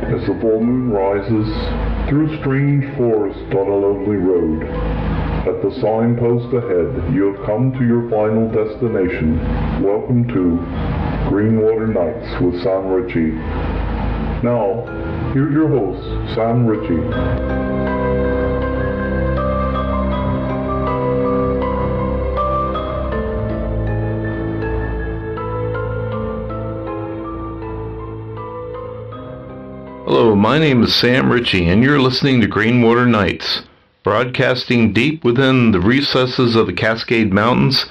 as the full moon rises through a strange forest on a lonely road. At the signpost ahead, you have come to your final destination. Welcome to Greenwater Nightz with Sam Ritchie. Now, here's your host, Sam Ritchie. Hello, my name is Sam Ritchie, and you're listening to Greenwater Nightz, broadcasting deep within the recesses of the Cascade Mountains,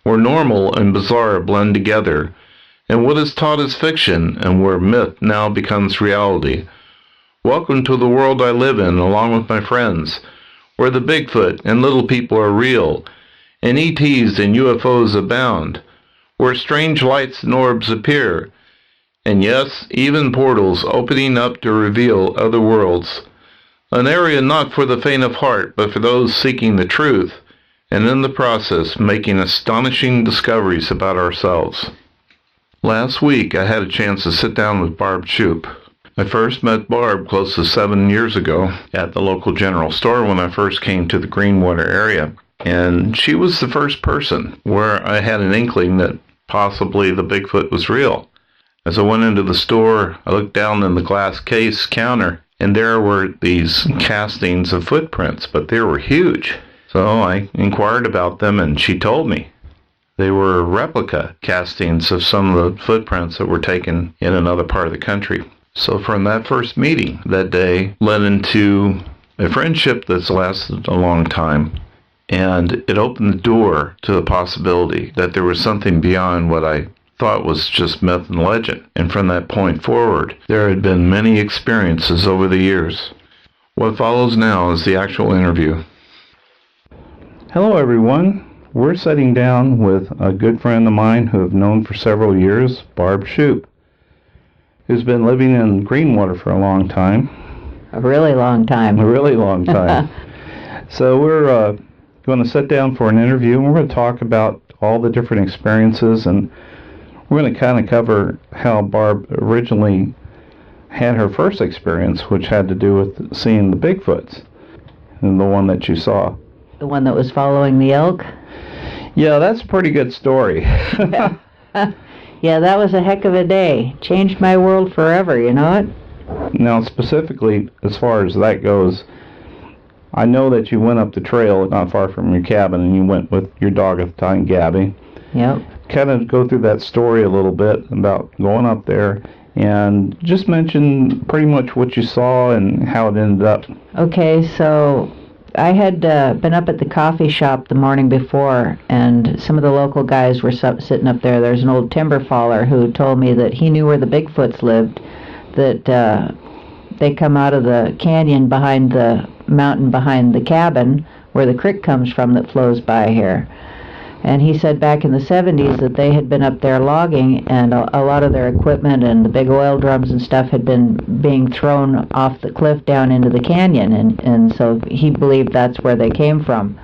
where normal and bizarre blend together, and what is taught as fiction, and where myth now becomes reality. Welcome to the world I live in, along with my friends, where the Bigfoot and little people are real, and ETs and UFOs abound, where strange lights and orbs appear, and yes, even portals opening up to reveal other worlds. An area not for the faint of heart, but for those seeking the truth, and in the process making astonishing discoveries about ourselves. Last week, I had a chance to sit down with Barb Shupe. I first met Barb close to 7 years ago at the local general store when I first came to the Greenwater area. And she was the first person where I had an inkling that possibly the Bigfoot was real. As I went into the store, I looked down in the glass case counter, and there were these castings of footprints, but they were huge. So I inquired about them, and she told me. They were replica castings of some of the footprints that were taken in another part of the country. So from that first meeting that day led into a friendship that's lasted a long time, and it opened the door to the possibility that there was something beyond what I thought was just myth and legend. And from that point forward, there had been many experiences over the years. What follows now is the actual interview. Hello everyone. We're sitting down with a good friend of mine who I've known for several years, Barb Shupe, who's been living in Greenwater for a long time. A really long time. A really long time. So we're going to sit down for an interview, and we're going to talk about all the different experiences, and we're going to kind of cover how Barb originally had her first experience, which had to do with seeing the Bigfoots, and the one that you saw. The one that was following the elk? Yeah, that's a pretty good story. Yeah. Yeah, that was a heck of a day. Changed my world forever, you know it? Now, specifically, as far as that goes, I know that you went up the trail not far from your cabin, and you went with your dog at the time, Gabby. Yep. Kind of go through that story a little bit about going up there, and just mention pretty much what you saw and how it ended up. Okay, so I had been up at the coffee shop the morning before, and some of the local guys were sitting up there. There's an old timber faller who told me that he knew where the Bigfoots lived, that they come out of the canyon behind the mountain behind the cabin where the creek comes from that flows by here. And he said back in the 70s that they had been up there logging, and a lot of their equipment and the big oil drums and stuff had been being thrown off the cliff down into the canyon, and so he believed that's where they came from.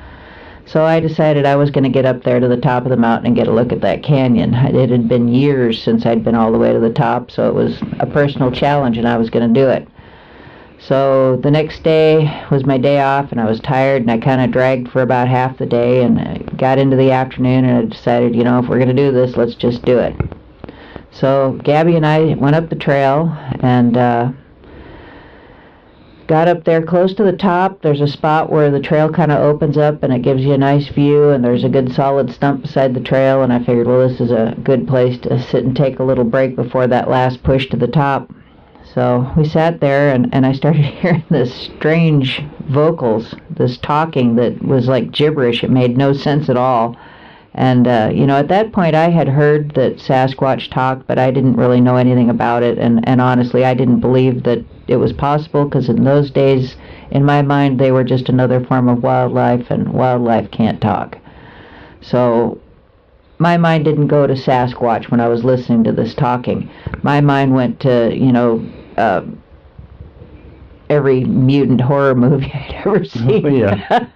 So I decided I was going to get up there to the top of the mountain and get a look at that canyon. It had been years since I'd been all the way to the top, so it was a personal challenge, and I was going to do it. So the next day was my day off, and I was tired, and I kind of dragged for about half the day, and I got into the afternoon, and I decided, you know, if we're going to do this, let's just do it. So Gabby and I went up the trail, and got up there close to the top. There's a spot where the trail kind of opens up, and it gives you a nice view, and there's a good solid stump beside the trail, and I figured, well, this is a good place to sit and take a little break before that last push to the top. So we sat there, and I started hearing this strange vocals, this talking that was like gibberish. It made no sense at all. And, you know, at that point I had heard that Sasquatch talked, but I didn't really know anything about it. And honestly, I didn't believe that it was possible, because in those days, in my mind, they were just another form of wildlife, and wildlife can't talk. So my mind didn't go to Sasquatch when I was listening to this talking. My mind went to, you know, every mutant horror movie I'd ever seen. Oh, yeah.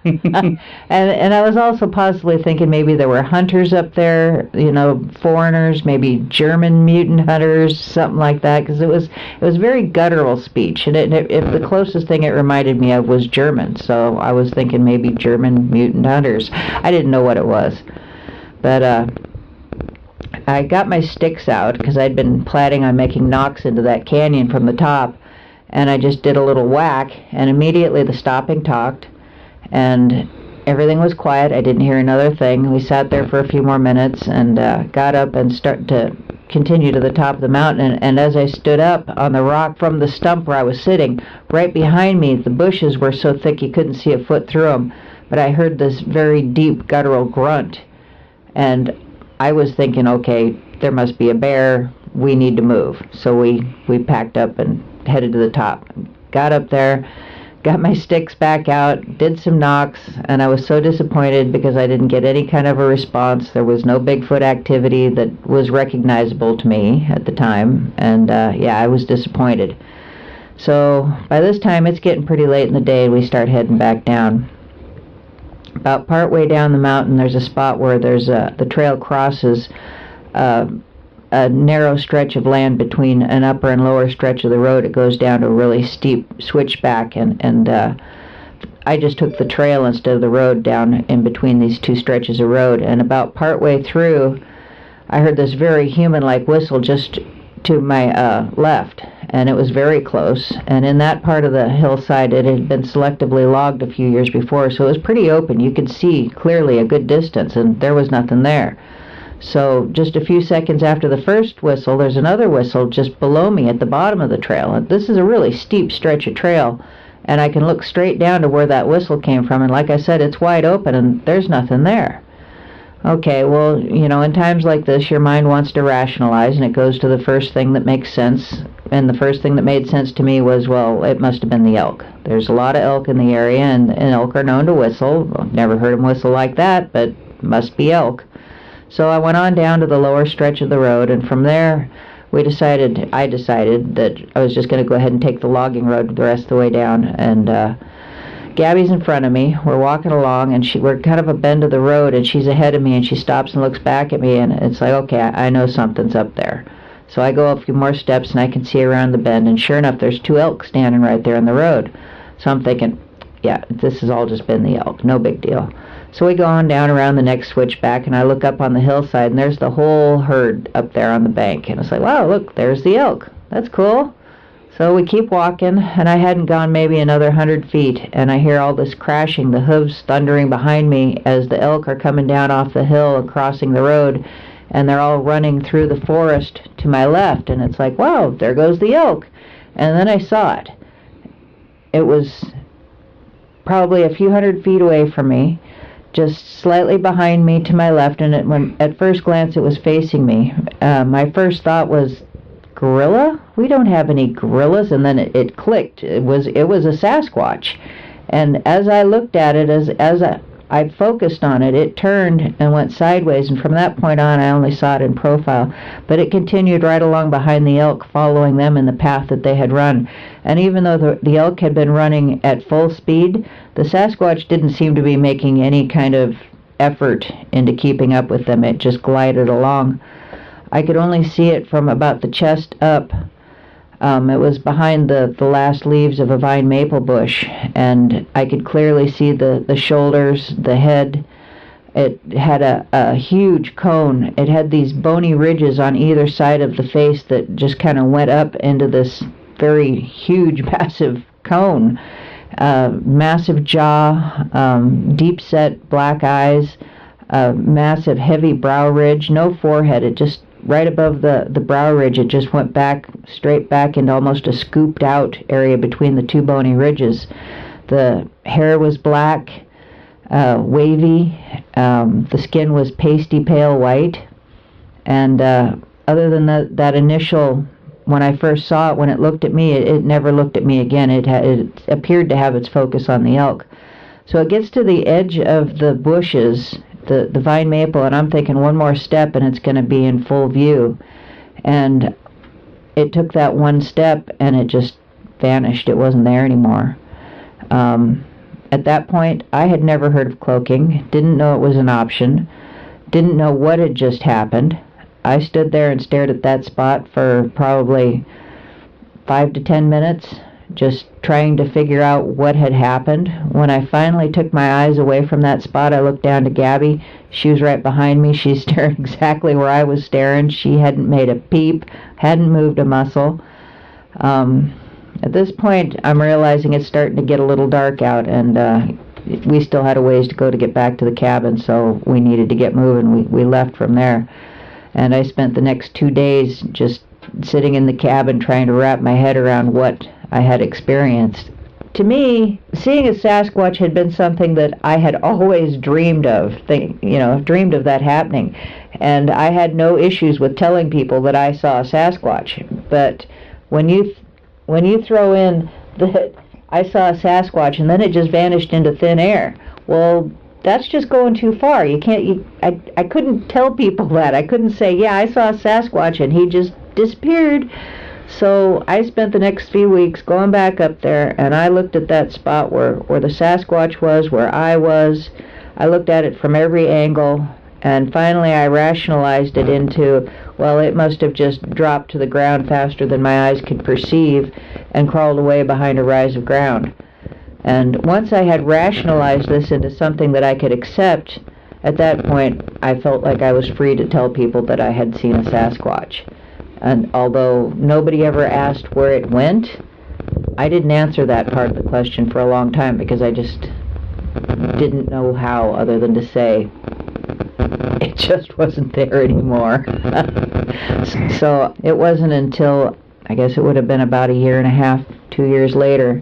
and I was also possibly thinking maybe there were hunters up there, foreigners, maybe German mutant hunters, something like that, because it was very guttural speech, and if the closest thing it reminded me of was German, so I was thinking maybe German mutant hunters. I didn't know what it was, but I got my sticks out because I'd been planning on making knocks into that canyon from the top. And I just did a little whack, and immediately the stopping talked, and everything was quiet. I didn't hear another thing. We sat there for a few more minutes and got up and started to continue to the top of the mountain. And as I stood up on the rock from the stump where I was sitting, right behind me, the bushes were so thick you couldn't see a foot through them. But I heard this very deep guttural grunt, and I was thinking, okay, there must be a bear. We need to move. So we packed up and headed to the top. Got up there, got my sticks back out, did some knocks, and I was so disappointed because I didn't get any kind of a response. There was no Bigfoot activity that was recognizable to me at the time, and I was disappointed. So by this time it's getting pretty late in the day, and we start heading back down. About partway down the mountain there's a spot where the trail crosses a narrow stretch of land between an upper and lower stretch of the road. It goes down to a really steep switchback, and I just took the trail instead of the road down in between these two stretches of road. And about partway through, I heard this very human-like whistle just to my left, and it was very close. And in that part of the hillside, it had been selectively logged a few years before, so it was pretty open. You could see clearly a good distance, and there was nothing there. So just a few seconds after the first whistle, there's another whistle just below me at the bottom of the trail. And this is a really steep stretch of trail, and I can look straight down to where that whistle came from, and like I said, it's wide open, and there's nothing there. Okay, well, in times like this, your mind wants to rationalize, and it goes to the first thing that makes sense, and the first thing that made sense to me was, well, it must have been the elk. There's a lot of elk in the area, and elk are known to whistle. I've never heard them whistle like that, but must be elk. So I went on down to the lower stretch of the road, and from there I decided that I was just going to go ahead and take the logging road the rest of the way down. And Gabby's in front of me. We're walking along, and we're kind of a bend of the road, and she's ahead of me, and she stops and looks back at me, and it's like, okay, I know something's up there. So I go a few more steps, and I can see around the bend, and sure enough, there's two elk standing right there on the road. So I'm thinking, yeah, this has all just been the elk, no big deal. So we go on down around the next switchback, and I look up on the hillside, and there's the whole herd up there on the bank. And it's like, wow, look, there's the elk. That's cool. So we keep walking, and I hadn't gone maybe another 100 feet, and I hear all this crashing, the hooves thundering behind me as the elk are coming down off the hill and crossing the road, and they're all running through the forest to my left. And it's like, wow, there goes the elk. And then I saw it. It was probably a few hundred feet away from me, just slightly behind me to my left, and when at first glance it was facing me. My first thought was, gorilla? We don't have any gorillas. And then it clicked. It was a Sasquatch. And as I looked at it, as I focused on it, it turned and went sideways, and from that point on I only saw it in profile. But it continued right along behind the elk, following them in the path that they had run. And even though the elk had been running at full speed, the Sasquatch didn't seem to be making any kind of effort into keeping up with them. It just glided along. I could only see it from about the chest up. It was behind the last leaves of a vine maple bush, and I could clearly see the shoulders, the head. It had a huge cone. It had these bony ridges on either side of the face that just kind of went up into this very huge, massive cone. Massive jaw, deep-set black eyes, massive heavy brow ridge, no forehead. It just, right above the brow ridge, it just went back, straight back into almost a scooped-out area between the two bony ridges. The hair was black, wavy. The skin was pasty pale white. And other than that initial, when I first saw it, when it looked at me, it never looked at me again. It appeared to have its focus on the elk. So it gets to the edge of the bushes, the vine maple, and I'm thinking one more step and it's going to be in full view. And it took that one step, and vanished. It wasn't there anymore. At that point, I had never heard of cloaking, didn't know it was an option, didn't know what had just happened. I stood there and stared at that spot for probably 5 to 10 minutes, just trying to figure out what had happened. When I finally took my eyes away from that spot, I looked down to Gabby. She was right behind me. She stared exactly where I was staring. She hadn't made a peep, hadn't moved a muscle. At this point, I'm realizing it's starting to get a little dark out, and we still had a ways to go to get back to the cabin, so we needed to get moving. We left from there, and I spent the next 2 days just sitting in the cabin trying to wrap my head around what I had experienced. To me, seeing a Sasquatch had been something that I had always dreamed of, dreamed of that happening, and I had no issues with telling people that I saw a Sasquatch. But when you throw in that I saw a Sasquatch and then it just vanished into thin air, well, that's just going too far. I couldn't tell people that. I couldn't say, yeah, I saw a Sasquatch and he just disappeared. So I spent the next few weeks going back up there, and I looked at that spot where the Sasquatch was, where I was. I looked at it from every angle, and finally I rationalized it into, well, it must have just dropped to the ground faster than my eyes could perceive and crawled away behind a rise of ground. And once I had rationalized this into something that I could accept, at that point I felt like I was free to tell people that I had seen a Sasquatch. And although nobody ever asked where it went, I didn't answer that part of the question for a long time because I just didn't know how other than to say it just wasn't there anymore. So it wasn't until, I guess it would have been about 1.5 years, 2 years later,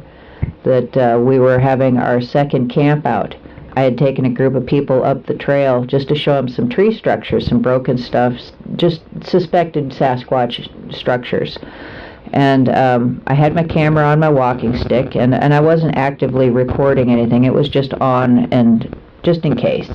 that we were having our second camp out. I had taken a group of people up the trail just to show them some tree structures, some broken stuff, just suspected Sasquatch structures. And I had my camera on my walking stick, and I wasn't actively recording anything. It was just on, and just in case.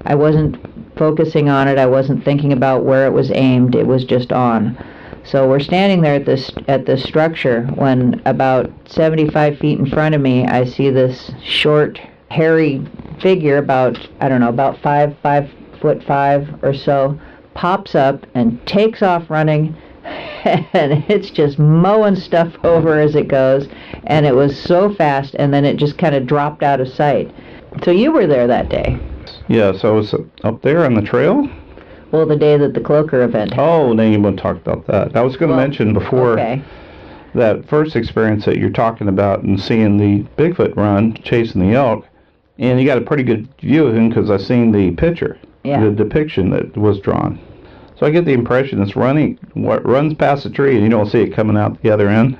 I wasn't focusing on it. I wasn't thinking about where it was aimed. It was just on. So we're standing there at this structure when about 75 feet in front of me, I see this short, hairy figure about 5'5" or so, pops up and takes off running, and it's just mowing stuff over as it goes, and it was so fast, and then it just kind of dropped out of sight. So you were there that day. Yeah, so I was up there on the trail? Well, the day that the Cloaker event happened. Oh, then you want to talk about that. I was going to mention before that first experience that you're talking about and seeing the Bigfoot run, chasing the elk, and you got a pretty good view of him because I seen the picture, the depiction that was drawn. So I get the impression it's runs past the tree and you don't see it coming out the other end.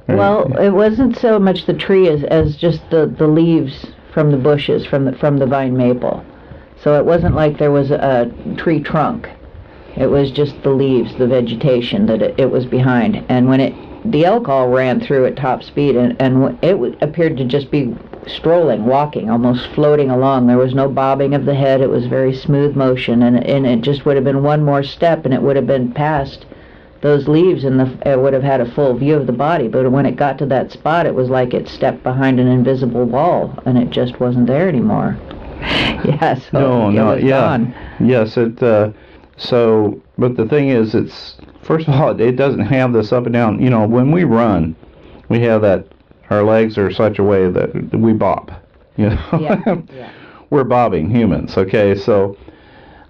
Well, it wasn't so much the tree as just the leaves from the bushes, from the vine maple. So it wasn't like there was a tree trunk. It was just the leaves, the vegetation that it was behind. And when the elk all ran through at top speed, and it appeared to just be strolling, walking, almost floating along. There was no bobbing of the head. It was very smooth motion, and it just would have been one more step, and it would have been past those leaves, and it would have had a full view of the body. But when it got to that spot, it was like it stepped behind an invisible wall, and it just wasn't there anymore. Yeah, so it was gone. Yes, so, but the thing is, it's, first of all, it doesn't have this up and down. You know, when we run, we have that, our legs are such a way that we bob, you know. We're bobbing humans, okay? So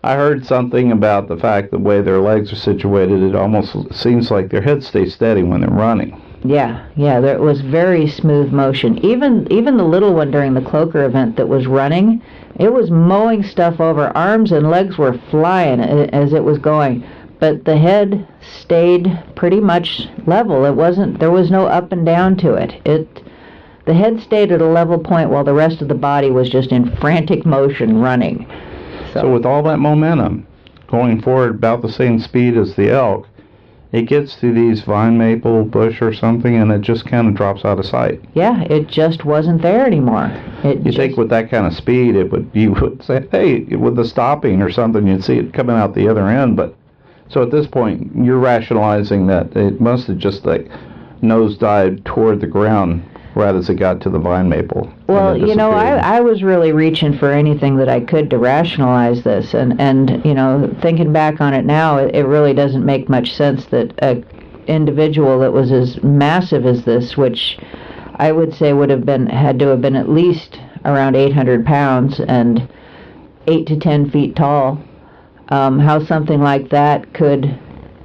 I heard something about the fact the way their legs are situated, it almost seems like their heads stay steady when they're running. Yeah, there was very smooth motion. Even the little one during the Cloaker event that was running, it was mowing stuff over. Arms and legs were flying as it was going, but the head stayed pretty much level. There was no up and down to it. The head stayed at a level point while the rest of the body was just in frantic motion running. So with all that momentum going forward about the same speed as the elk, it gets to these vine maple bush or something, and it just kind of drops out of sight. Yeah, it just wasn't there anymore. You think with that kind of speed, you would say, hey, with the stopping or something, you'd see it coming out the other end. But so at this point, you're rationalizing that it must have just like nosedived toward the ground right as it got to the vine maple. Well, I was really reaching for anything that I could to rationalize this, and thinking back on it now, it really doesn't make much sense that a individual that was as massive as this, which I would say had to have been at least around 800 pounds and 8 to 10 feet tall, how something like that could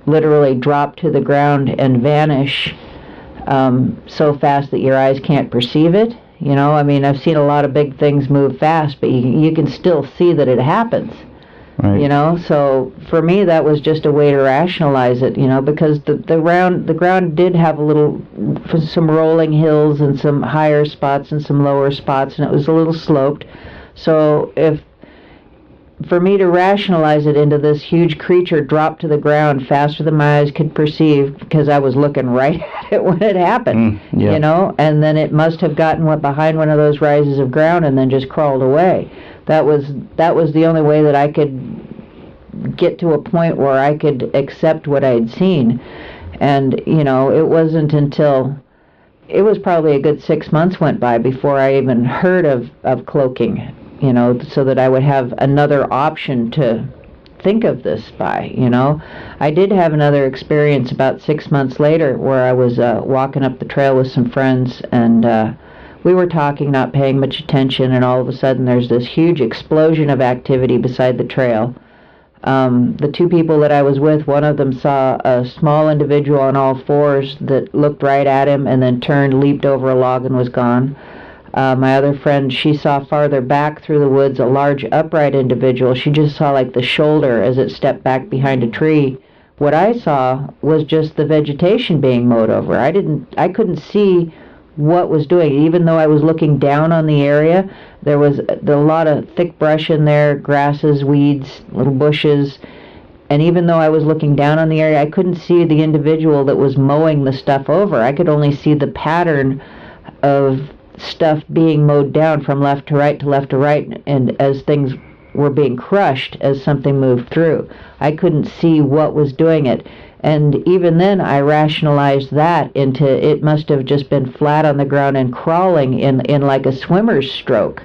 literally drop to the ground and vanish so fast that your eyes can't perceive it. I've seen a lot of big things move fast, but you can still see that it happens. Right. So for me that was just a way to rationalize it, because the ground did have some rolling hills and some higher spots and some lower spots, and it was a little sloped. So for me to rationalize it into this huge creature dropped to the ground faster than my eyes could perceive, because I was looking right at it when it happened, and then it must have went behind one of those rises of ground and then just crawled away. That was the only way that I could get to a point where I could accept what I had seen. And, it wasn't until it was probably a good 6 months went by before I even heard of cloaking, so that I would have another option to think of this by, I did have another experience about 6 months later where I was walking up the trail with some friends, and we were talking, not paying much attention, and all of a sudden there's this huge explosion of activity beside the trail. The two people that I was with, one of them saw a small individual on all fours that looked right at him and then turned, leaped over a log, and was gone. My other friend, she saw farther back through the woods a large upright individual. She just saw like the shoulder as it stepped back behind a tree. What I saw was just the vegetation being mowed over. I couldn't see what was doing it. Even though I was looking down on the area, there was a lot of thick brush in there, grasses, weeds, little bushes, and even though I was looking down on the area, I couldn't see the individual that was mowing the stuff over. I could only see the pattern of stuff being mowed down from left to right to left to right, and as things were being crushed as something moved through. I couldn't see what was doing it. And even then, I rationalized that into it must have just been flat on the ground and crawling in like a swimmer's stroke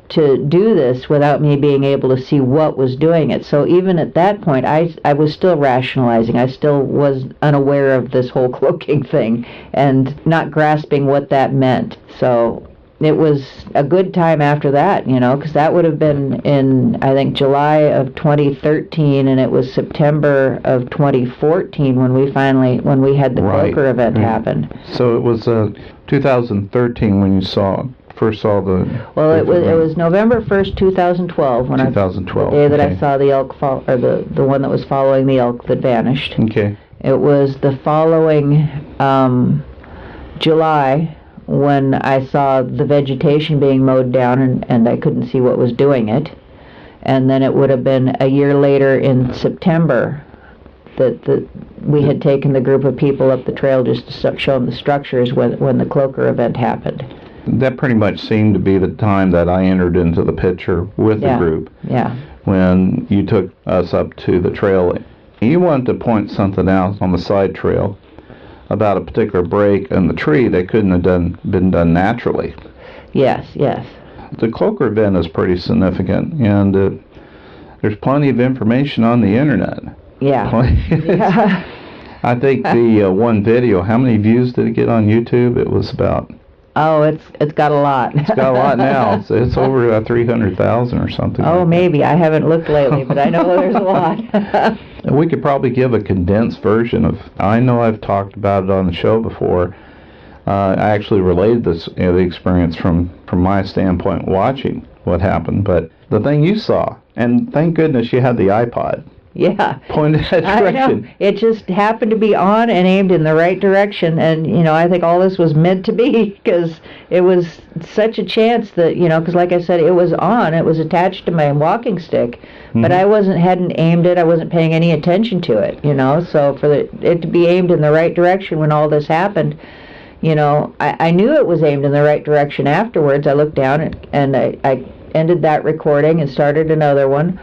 to do this without me being able to see what was doing it. So even at that point, I was still rationalizing. I still was unaware of this whole cloaking thing and not grasping what that meant. So it was a good time after that, because that would have been in, I think, July of 2013, and it was September of 2014 when we had the cloaker event happen. So it was 2013 when you first saw the... Well, it was November 1st, 2012, when 2012, the day that I saw the elk, or the one that was following the elk that vanished. Okay. It was the following July when I saw the vegetation being mowed down and I couldn't see what was doing it. And then it would have been a year later in September that we had taken the group of people up the trail just to show them the structures when the cloaker event happened. That pretty much seemed to be the time that I entered into the picture with the group. Yeah. When you took us up to the trail. You wanted to point something out on the side trail about a particular break in the tree that couldn't have been done naturally. Yes. The cloaker event is pretty significant, and there's plenty of information on the internet. Yeah. I think the one video, how many views did it get on YouTube? It was about... Oh, it's got a lot. It's got a lot now. It's over 300,000 or something. Oh, like maybe. I haven't looked lately, but I know there's a lot. We could probably give a condensed version of... I know I've talked about it on the show before. I actually related this the experience from my standpoint watching what happened. But the thing you saw, and thank goodness you had the iPod. Yeah. Pointed that direction. I know. It just happened to be on and aimed in the right direction, and, I think all this was meant to be, because it was such a chance that, because like I said, it was on, it was attached to my walking stick, but I hadn't aimed it, I wasn't paying any attention to it, so for it to be aimed in the right direction when all this happened, I knew it was aimed in the right direction afterwards. I looked down and I ended that recording and started another one,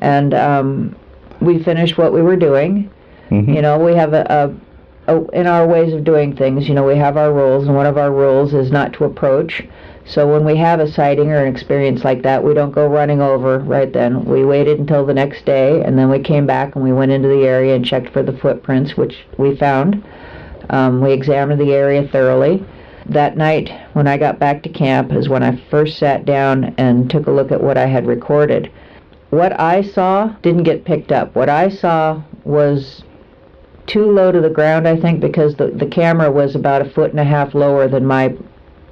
and we finished what we were doing. We have a in our ways of doing things, we have our rules, and one of our rules is not to approach. So when we have a sighting or an experience like that, we don't go running over right then. We waited until the next day, and then we came back and we went into the area and checked for the footprints, which we found. We examined the area thoroughly. That night, when I got back to camp, is when I first sat down and took a look at what I had recorded. What I saw didn't get picked up. What I saw was too low to the ground, I think, because the camera was about 1.5 feet lower than my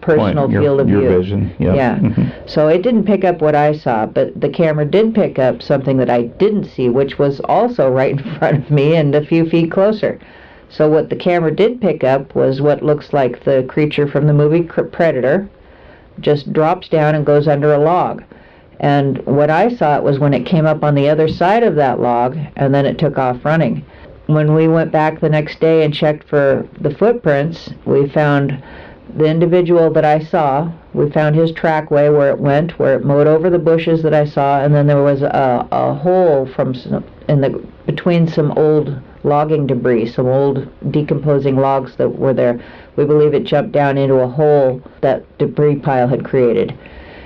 personal field of view. Your vision, yeah. So it didn't pick up what I saw, but the camera did pick up something that I didn't see, which was also right in front of me and a few feet closer. So what the camera did pick up was what looks like the creature from the movie Predator, just drops down and goes under a log. And what I saw it was when it came up on the other side of that log, and then it took off running. When we went back the next day and checked for the footprints, we found the individual that I saw. We found his trackway where it went, where it mowed over the bushes that I saw, and then there was a hole between some old logging debris, some old decomposing logs that were there. We believe it jumped down into a hole that debris pile had created.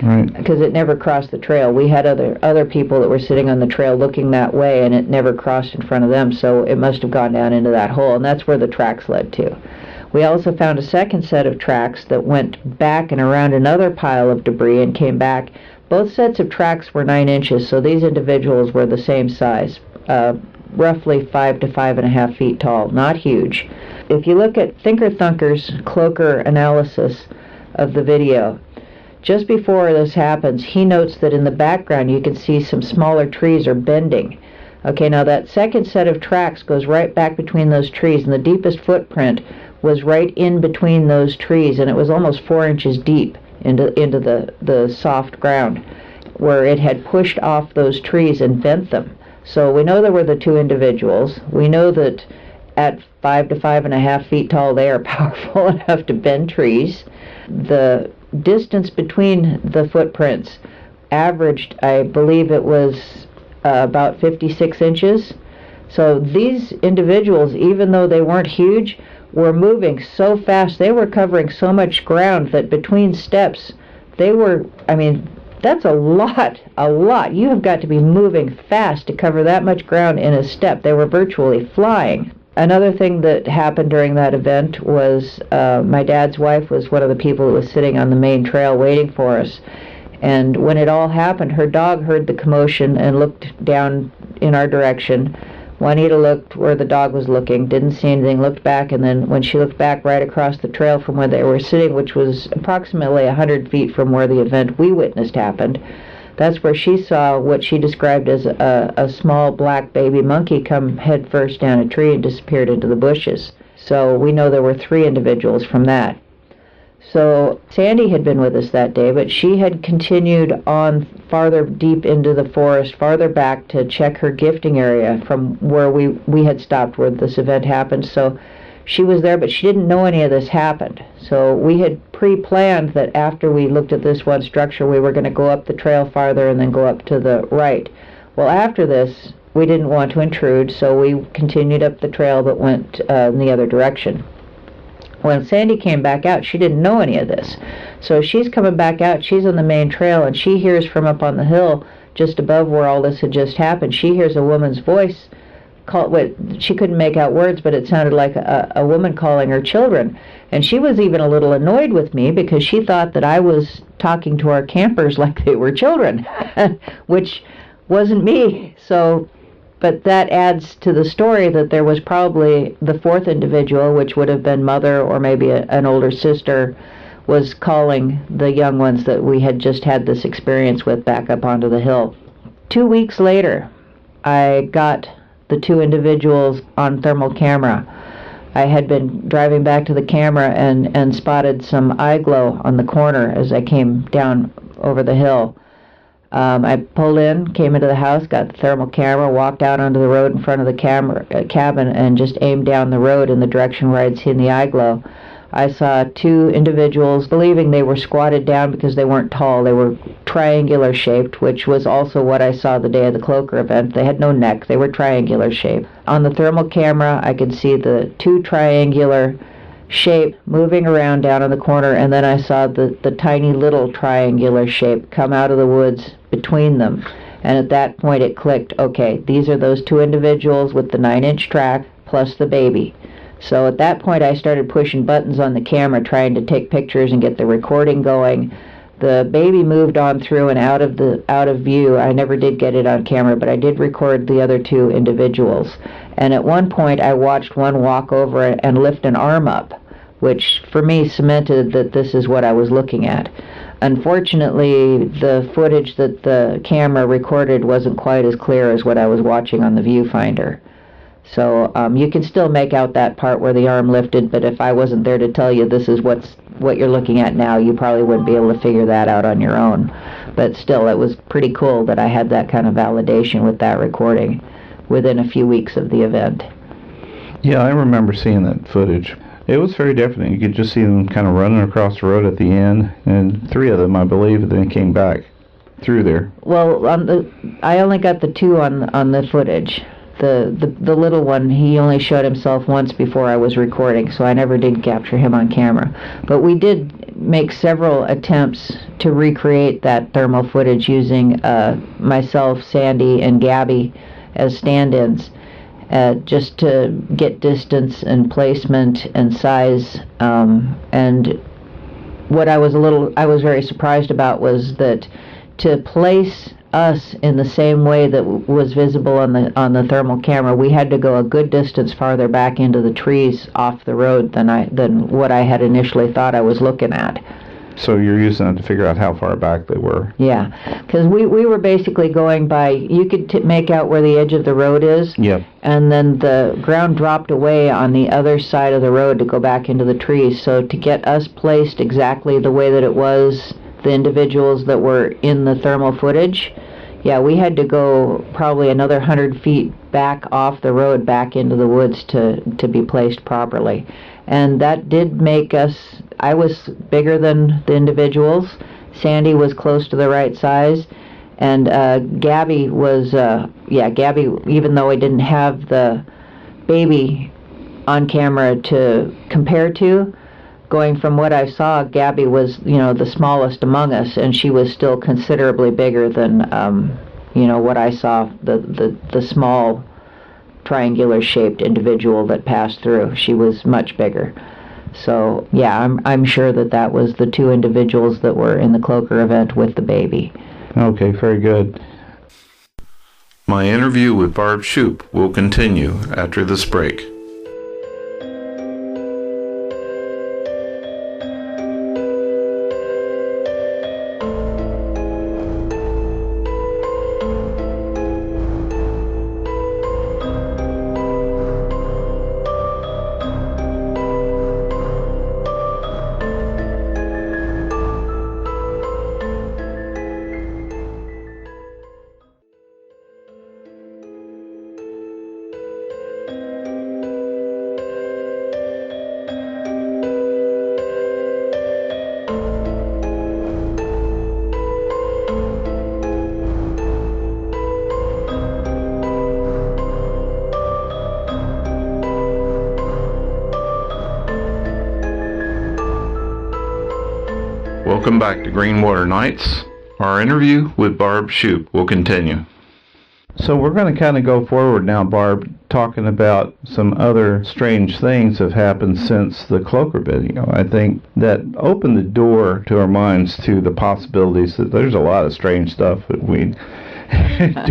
Right. Because it never crossed the trail. We had other people that were sitting on the trail looking that way, and it never crossed in front of them, so it must have gone down into that hole, and that's where the tracks led to. We also found a second set of tracks that went back and around another pile of debris and came back. Both sets of tracks were 9 inches, so these individuals were the same size, roughly 5 to 5.5 feet tall, not huge. If you look at Thinker Thunker's cloaker analysis of the video, just before this happens, he notes that in the background you can see some smaller trees are bending. Okay, now that second set of tracks goes right back between those trees, and the deepest footprint was right in between those trees, and it was almost 4 inches deep into the soft ground, where it had pushed off those trees and bent them. So we know there were the two individuals. We know that at 5 to 5.5 feet tall, they are powerful enough to bend trees. The distance between the footprints averaged, I believe it was about 56 inches. So these individuals, even though they weren't huge, were moving so fast. They were covering so much ground that between steps, that's a lot. You have got to be moving fast to cover that much ground in a step. They were virtually flying. Another thing that happened during that event was my dad's wife was one of the people that was sitting on the main trail waiting for us. And when it all happened, her dog heard the commotion and looked down in our direction. Juanita looked where the dog was looking, didn't see anything, looked back, and then when she looked back right across the trail from where they were sitting, which was approximately 100 feet from where the event we witnessed happened, that's where she saw what she described as a small black baby monkey come head first down a tree and disappeared into the bushes. So we know there were 3 individuals from that. So Sandy had been with us that day, but she had continued on farther deep into the forest, farther back to check her gifting area from where we had stopped where this event happened. So she was there, but she didn't know any of this happened. So we had pre-planned that after we looked at this one structure, we were going to go up the trail farther and then go up to the right. Well, after this, we didn't want to intrude, so we continued up the trail but went in the other direction. When Sandy came back out, she didn't know any of this. So she's coming back out, she's on the main trail, and she hears from up on the hill, just above where all this had just happened, she hears a woman's voice. She couldn't make out words, but it sounded like a woman calling her children. And she was even a little annoyed with me because she thought that I was talking to our campers like they were children, which wasn't me. But that adds to the story that there was probably the 4th individual, which would have been mother or maybe an older sister, was calling the young ones that we had just had this experience with back up onto the hill. 2 weeks later, I got the 2 individuals on thermal camera. I had been driving back to the camera and spotted some eye glow on the corner as I came down over the hill. I pulled in, came into the house, got the thermal camera, walked out onto the road in front of the cabin and just aimed down the road in the direction where I'd seen the eye glow. I saw two individuals, believing they were squatted down because they weren't tall. They were triangular shaped, which was also what I saw the day of the cloaker event. They had no neck. They were triangular shaped. On the thermal camera, I could see the two triangular shape moving around down in the corner, and then I saw the tiny little triangular shape come out of the woods between them. And at that point it clicked, okay, these are those two individuals with the 9-inch track plus the baby. So at that point I started pushing buttons on the camera, trying to take pictures and get the recording going. The baby moved on through and out of view. I never did get it on camera, but I did record the other two individuals. And at one point I watched one walk over and lift an arm up, which for me cemented that this is what I was looking at. Unfortunately, the footage that the camera recorded wasn't quite as clear as what I was watching on the viewfinder. So you can still make out that part where the arm lifted, but if I wasn't there to tell you this is what you're looking at now, you probably wouldn't be able to figure that out on your own. But still, it was pretty cool that I had that kind of validation with that recording within a few weeks of the event. Yeah, I remember seeing that footage. It was very definite. You could just see them kind of running across the road at the end, and three of them, I believe, then came back through there. Well, I only got the two on the footage. The little one, he only showed himself once before I was recording, so I never did capture him on camera. But we did make several attempts to recreate that thermal footage using myself, Sandy, and Gabby as stand-ins, just to get distance and placement and size. And what I was very surprised about was that to place us in the same way that was visible on the thermal camera, we had to go a good distance farther back into the trees off the road than what I had initially thought I was looking at. So you're using it to figure out how far back they were? Yeah, because we were basically going by, you could make out where the edge of the road is, yep. And then the ground dropped away on the other side of the road to go back into the trees. So to get us placed exactly the way that it was, the individuals that were in the thermal footage, yeah, we had to go probably another 100 feet back off the road, back into the woods to be placed properly. And that did make us, I was bigger than the individuals, Sandy was close to the right size, and Gabby was, Gabby, even though I didn't have the baby on camera to compare to, going from what I saw, Gabby was, the smallest among us, and she was still considerably bigger than, what I saw, the small triangular-shaped individual that passed through. She was much bigger. So, yeah, I'm sure that was the two individuals that were in the cloaker event with the baby. Okay, very good. My interview with Barb Shupe will continue after this break. Welcome back to Greenwater Nightz. Our interview with Barb Shupe will continue. So we're going to kind of go forward now, Barb, talking about some other strange things have happened since the cloaker video. I think that opened the door to our minds to the possibilities that there's a lot of strange stuff that we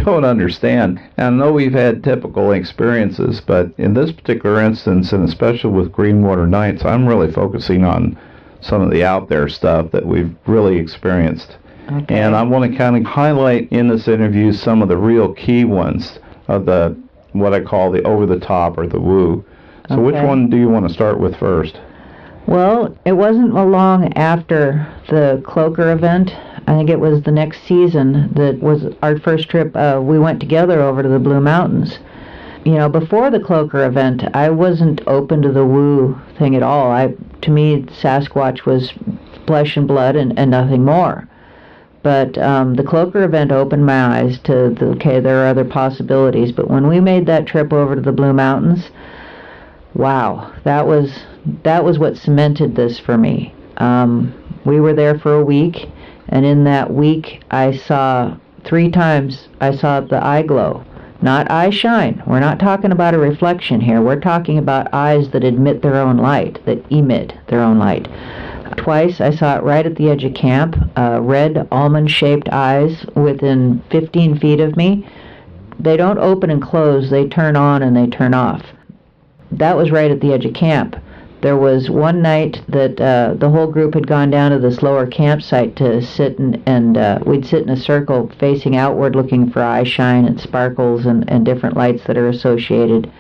don't understand. And I know we've had typical experiences, but in this particular instance, and especially with Greenwater Nightz, I'm really focusing on some of the out there stuff that we've really experienced. Okay. And I want to kind of highlight in this interview some of the real key ones of the, what I call the over-the-top or the woo. So Okay. Which one do you want to start with first? Well, it wasn't long after the cloaker event. I think it was the next season that was our first trip. We went together over to the Blue Mountains. before the cloaker event, I wasn't open to the woo thing at all. To me, Sasquatch was flesh and blood and nothing more. But the cloaker event opened my eyes to, there are other possibilities. But when we made that trip over to the Blue Mountains, wow, that was what cemented this for me. We were there for a week, and in that week, I saw 3 times, I saw the eye glow. Not eye shine. We're not talking about a reflection here. We're talking about eyes that emit their own light. Twice I saw it right at the edge of camp, red almond-shaped eyes within 15 feet of me. They don't open and close, they turn on and they turn off. That was right at the edge of camp. There was one night that the whole group had gone down to this lower campsite to sit and we'd sit in a circle facing outward looking for eye shine and sparkles and different lights that are associated.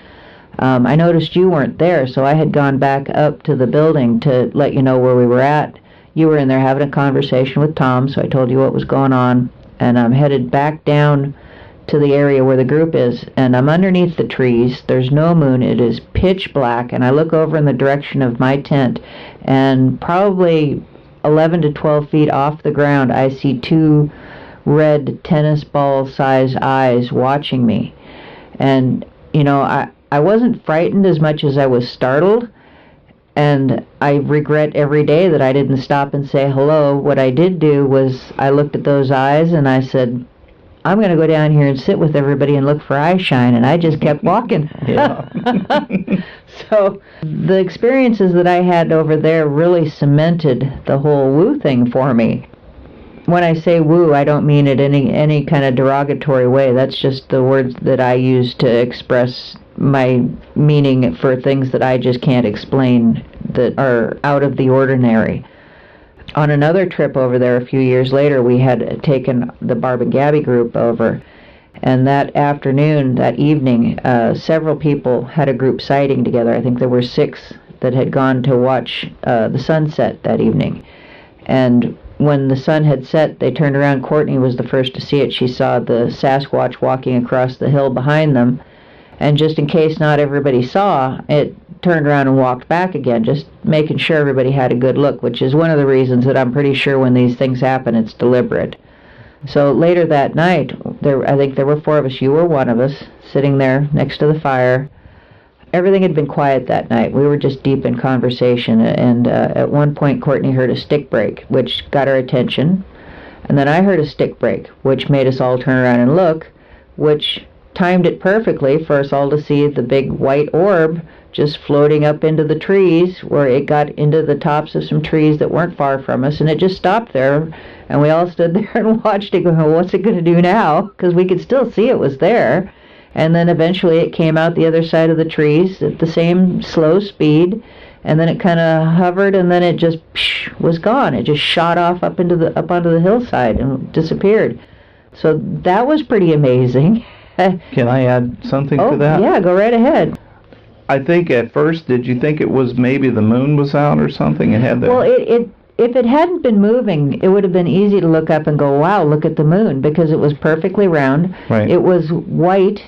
I noticed you weren't there, so I had gone back up to the building to let you know where we were at. You were in there having a conversation with Tom, so I told you what was going on, and I'm headed back down to the area where the group is, and I'm underneath the trees. There's no moon. It is pitch black, and I look over in the direction of my tent, and probably 11 to 12 feet off the ground, I see 2 red tennis ball-sized eyes watching me. And, I wasn't frightened as much as I was startled, and I regret every day that I didn't stop and say hello. What I did do was I looked at those eyes and I said, I'm going to go down here and sit with everybody and look for eye shine, and I just kept walking. So the experiences that I had over there really cemented the whole woo thing for me. When I say woo, I don't mean it any kind of derogatory way. That's just the words that I use to express my meaning for things that I just can't explain, that are out of the ordinary. On another trip over there a few years later, we had taken the Barb and Gabby group over, and that evening, several people had a group sighting together. I think there were 6 that had gone to watch the sunset that evening. And when the sun had set, they turned around. Courtney was the first to see it. She saw the Sasquatch walking across the hill behind them, and just in case not everybody saw, it turned around and walked back again, just making sure everybody had a good look, which is one of the reasons that I'm pretty sure when these things happen, it's deliberate. So later that night, I think there were 4 of us. You were one of us, sitting there next to the fire. Everything had been quiet that night. We were just deep in conversation, and at one point Courtney heard a stick break, which got our attention, and then I heard a stick break, which made us all turn around and look, which timed it perfectly for us all to see the big white orb just floating up into the trees, where it got into the tops of some trees that weren't far from us, and it just stopped there, and we all stood there and watched it going, well, what's it going to do now? Because we could still see it was there. And then eventually it came out the other side of the trees at the same slow speed, and then it kind of hovered, and then it just was gone. It just shot off up onto the hillside and disappeared. So that was pretty amazing. Can I add something to that? Yeah, go right ahead. I think at first, did you think it was maybe the moon was out or something? Well, if it hadn't been moving, it would have been easy to look up and go, wow, look at the moon, because it was perfectly round. Right. It was white,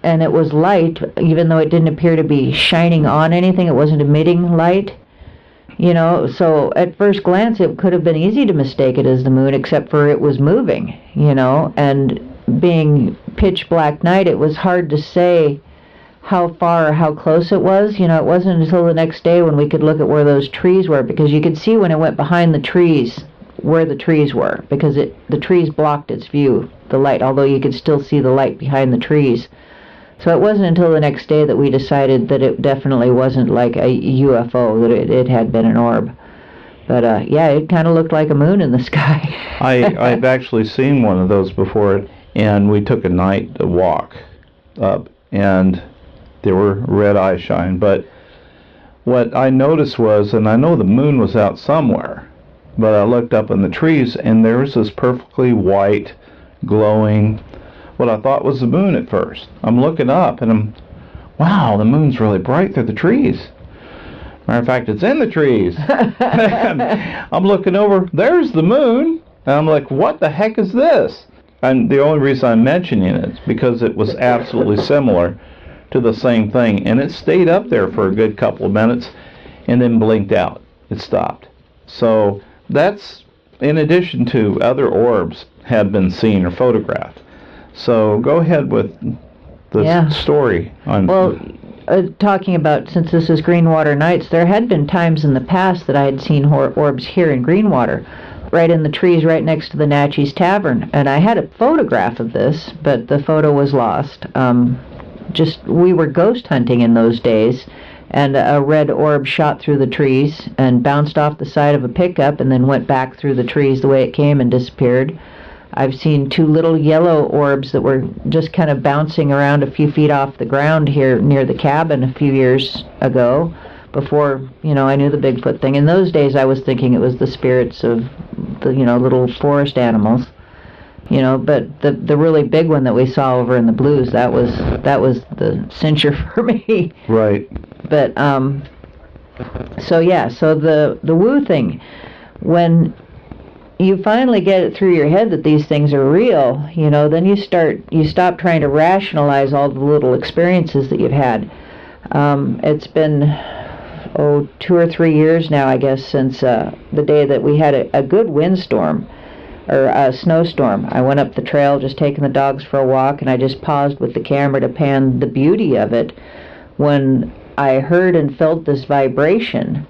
and it was light, even though it didn't appear to be shining on anything. It wasn't emitting light. So at first glance, it could have been easy to mistake it as the moon, except for it was moving, and being pitch black night, it was hard to say how far or how close it was. It wasn't until the next day when we could look at where those trees were, because you could see when it went behind the trees where the trees were, because the trees blocked its view, the light, although you could still see the light behind the trees. So it wasn't until the next day that we decided that it definitely wasn't like a UFO, that it had been an orb. But yeah, it kind of looked like a moon in the sky. I've actually seen one of those before, and we took a night to walk up, and there were red eye shine. But what I noticed was, and I know the moon was out somewhere, but I looked up in the trees, and there was this perfectly white, glowing, what I thought was the moon at first. I'm looking up, and wow, the moon's really bright through the trees. Matter of fact, it's in the trees. I'm looking over, there's the moon, and I'm like, what the heck is this? And the only reason I'm mentioning it is because it was absolutely similar to the same thing, and it stayed up there for a good couple of minutes and then blinked out. It stopped. So that's in addition to other orbs have been seen or photographed. So go ahead with the story on. Well, talking about, since this is Greenwater Nights, there had been times in the past that I had seen orbs here in Greenwater, right in the trees right next to the Natchez Tavern, and I had a photograph of this, but the photo was lost. We were ghost hunting in those days, and a red orb shot through the trees and bounced off the side of a pickup and then went back through the trees the way it came and disappeared. I've seen two little yellow orbs that were just kind of bouncing around a few feet off the ground here near the cabin a few years ago, before, I knew the Bigfoot thing. In those days, I was thinking it was the spirits of the, little forest animals. But the really big one that we saw over in the Blues, that was the cincher for me. Right. But, so the woo thing, when you finally get it through your head that these things are real, then you stop trying to rationalize all the little experiences that you've had. It's been 2 or 3 years now, I guess, since the day that we had a good windstorm, or a snowstorm. I went up the trail just taking the dogs for a walk, and I just paused with the camera to pan the beauty of it when I heard and felt this vibration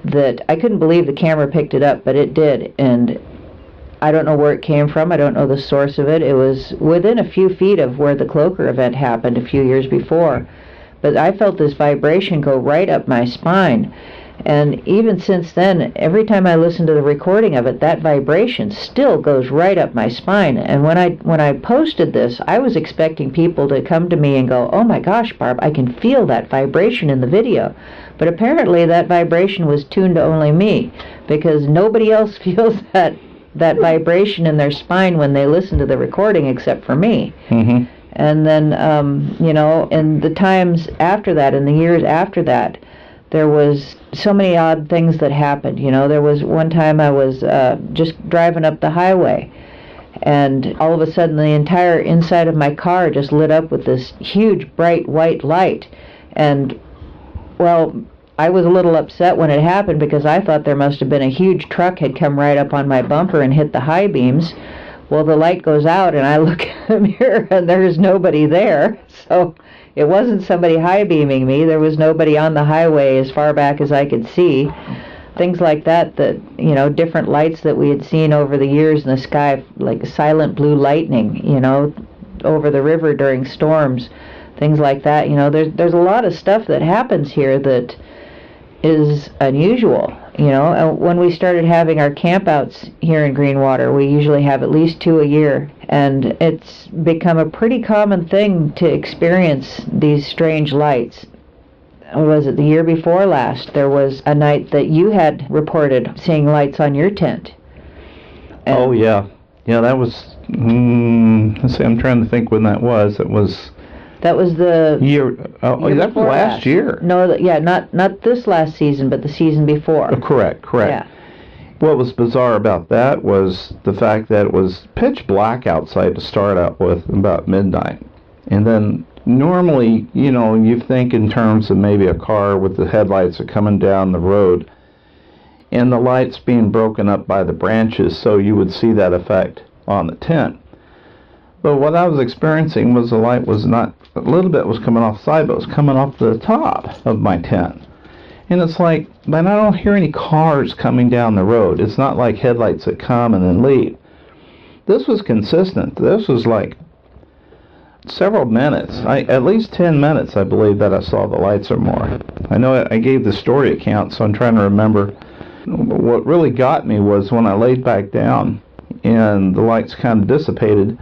that I couldn't believe the camera picked it up, but it did, and I don't know where it came from. I don't know the source of it. It was within a few feet of where the Cloaker event happened a few years before, but I felt this vibration go right up my spine, and even since then, every time I listen to the recording of it, that vibration still goes right up my spine. And when I posted this, I was expecting people to come to me and go, "Oh my gosh, Barb, I can feel that vibration in the video." But apparently that vibration was tuned to only me, because nobody else feels that vibration in their spine when they listen to the recording except for me. Mm-hmm. And then, in the times after that, in the years after that, there was so many odd things that happened. There was one time I was just driving up the highway, and all of a sudden the entire inside of my car just lit up with this huge bright white light. And, well, I was a little upset when it happened, because I thought there must have been a huge truck had come right up on my bumper and hit the high beams. Well, the light goes out, and I look in the mirror, and there's nobody there. So it wasn't somebody high beaming me. There was nobody on the highway as far back as I could see. Things like that, different lights that we had seen over the years in the sky, like silent blue lightning, over the river during storms, things like that. There's a lot of stuff that happens here that is unusual. When we started having our campouts here in Greenwater, we usually have at least 2 a year, and it's become a pretty common thing to experience these strange lights. Was it the year before last? There was a night that you had reported seeing lights on your tent. And oh, yeah. Yeah, that was, let's see, I'm trying to think when that was. That was the year. Oh, that was last year. No, not this last season, but the season before. Correct. Yeah. What was bizarre about that was the fact that it was pitch black outside to start out with, about midnight, and then normally, you think in terms of maybe a car with the headlights are coming down the road, and the lights being broken up by the branches, so you would see that effect on the tent. But what I was experiencing was the light was not, a little bit was coming off the side, but it was coming off the top of my tent. And it's like, man, I don't hear any cars coming down the road. It's not like headlights that come and then leave. This was consistent. This was like several minutes, at least 10 minutes, I believe, that I saw the lights or more. I know I gave the story account, so I'm trying to remember. What really got me was when I laid back down and the lights kind of dissipated,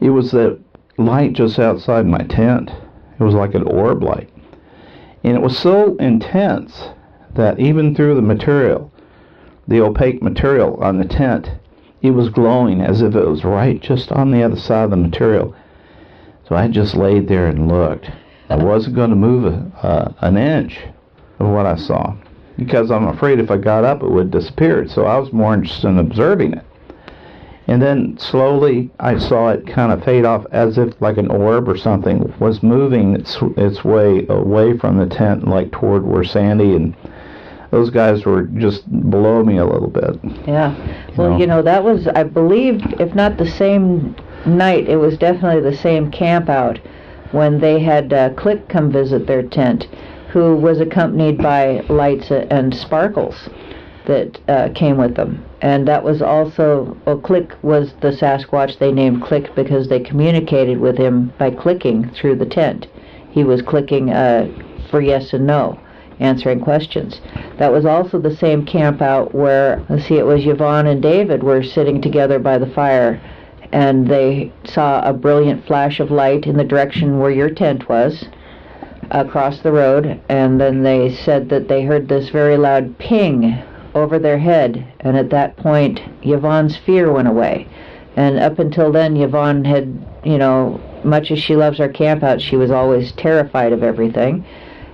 it was that light just outside my tent. It was like an orb light. And it was so intense that even through the material, the opaque material on the tent, it was glowing as if it was right just on the other side of the material. So I just laid there and looked. I wasn't going to move an inch of what I saw, because I'm afraid if I got up it would disappear. So I was more interested in observing it. And then slowly I saw it kind of fade off as if like an orb or something was moving its way away from the tent, like toward where Sandy and those guys were just below me a little bit. Yeah. Well, that was, I believe, if not the same night, it was definitely the same camp out when they had Click come visit their tent, who was accompanied by lights and sparkles that came with them. And that was also, Click was the Sasquatch they named Click because they communicated with him by clicking through the tent. He was clicking for yes and no, answering questions. That was also the same camp out where, it was Yvonne and David were sitting together by the fire, and they saw a brilliant flash of light in the direction where your tent was, across the road, and then they said that they heard this very loud ping over their head, and at that point Yvonne's fear went away. And up until then, Yvonne had, much as she loves our camp out, she was always terrified of everything.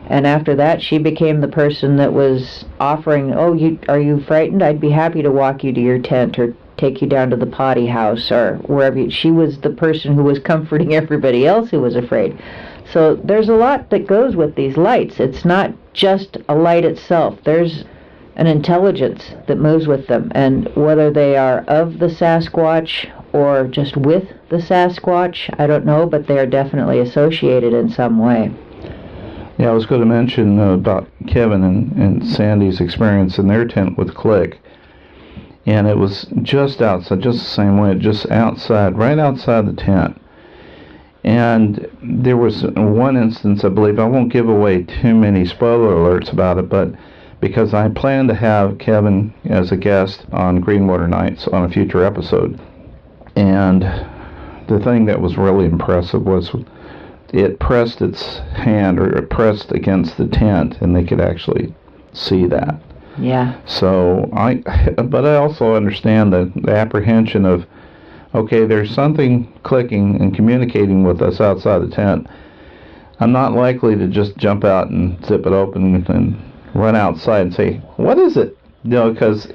And after that, she became the person that was offering, are you frightened? I'd be happy to walk you to your tent or take you down to the potty house or wherever. She was the person who was comforting everybody else who was afraid. So there's a lot that goes with these lights. It's not just a light itself. There's an intelligence that moves with them, and whether they are of the Sasquatch or just with the Sasquatch, I don't know, but they are definitely associated in some way. Yeah, I was going to mention about Kevin and Sandy's experience in their tent with Click, and it was just outside, just the same way, just outside, right outside the tent. And there was one instance, I believe, I won't give away too many spoiler alerts about it, but because I plan to have Kevin as a guest on Greenwater Nights on a future episode. And the thing that was really impressive was it pressed its hand, or it pressed against the tent, and they could actually see that. Yeah. So but I also understand the apprehension of, okay, there's something clicking and communicating with us outside the tent. I'm not likely to just jump out and zip it open and run outside and say, what is it? Because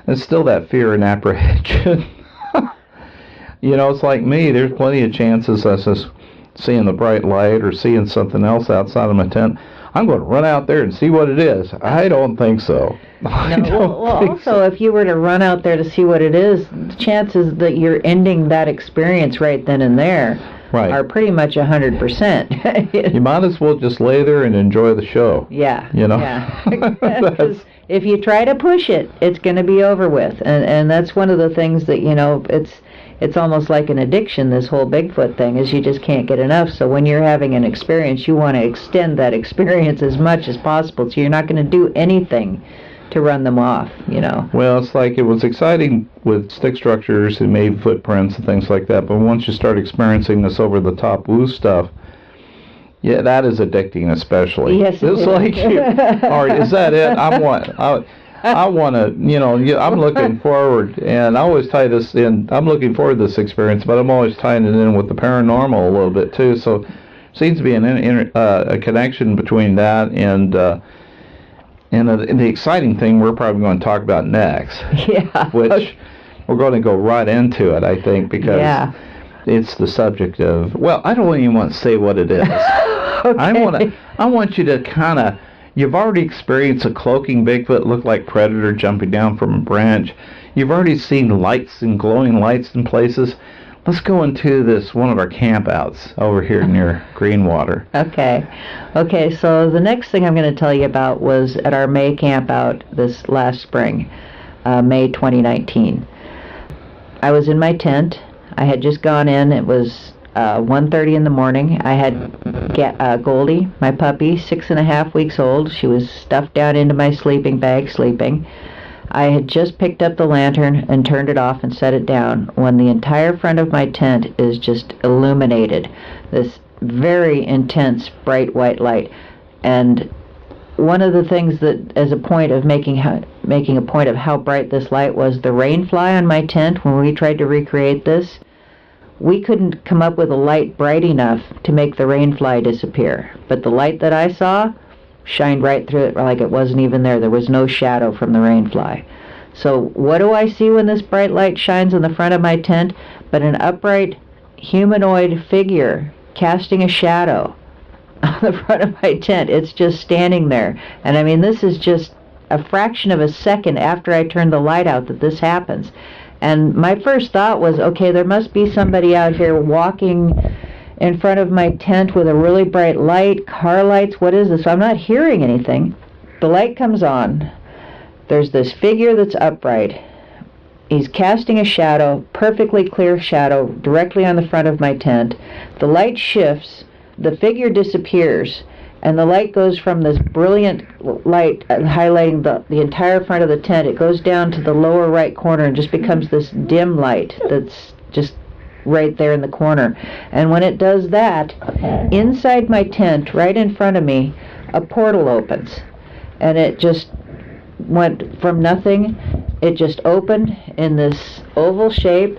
there's still that fear and apprehension. It's like me, there's plenty of chances us just seeing the bright light or seeing something else outside of my tent. I'm going to run out there and see what it is. I don't think so. If you were to run out there to see what it is, the chances that you're ending that experience right then and there are pretty much 100%. You might as well just lay there and enjoy the show. Yeah. Yeah. If you try to push it, it's going to be over with. And that's one of the things that, it's almost like an addiction, this whole Bigfoot thing, is you just can't get enough. So when you're having an experience, you want to extend that experience as much as possible. So you're not going to do anything to run them off, Well, it's like it was exciting with stick structures and made footprints and things like that, but once you start experiencing this over-the-top woo stuff, yeah, that is addicting, especially. Yes, it's like, all right, is that it? I want to, I'm looking forward, and I always tie this in, I'm looking forward to this experience, but I'm always tying it in with the paranormal a little bit, too, so seems to be a connection between that and the exciting thing we're probably going to talk about next, which we're going to go right into it, I think, because it's the subject of, I don't even want to say what it is. Okay. I want you to kind of, you've already experienced a cloaking Bigfoot look like Predator jumping down from a branch. You've already seen lights and glowing lights in places. Let's go into this, one of our campouts over here near Greenwater. Okay, so the next thing I'm going to tell you about was at our May campout this last spring, May 2019. I was in my tent. I had just gone in. It was 1:30 in the morning. I had Goldie, my puppy, 6.5 weeks old. She was stuffed down into my sleeping bag, sleeping. I had just picked up the lantern and turned it off and set it down when the entire front of my tent is just illuminated. This very intense, bright white light. And one of the things that, as a point of making a point of how bright this light was, the rain fly on my tent, when we tried to recreate this, we couldn't come up with a light bright enough to make the rain fly disappear. But the light that I saw shined right through it like it wasn't even there. There was no shadow from the rain fly. So what do I see when this bright light shines on the front of my tent? But an upright humanoid figure casting a shadow on the front of my tent. It's just standing there. And I mean, this is just a fraction of a second after I turn the light out that this happens. And my first thought was, okay, there must be somebody out here walking in front of my tent with a really bright light, car lights. What is this? So I'm not hearing anything. The light comes on. There's this figure that's upright. He's casting a shadow, perfectly clear shadow, directly on the front of my tent. The light shifts, the figure disappears, and the light goes from this brilliant light highlighting the entire front of the tent. It goes down to the lower right corner and just becomes this dim light that's just right there in the corner. And when it does that, inside my tent, right in front of me, a portal opens. And it just went from nothing. It just opened in this oval shape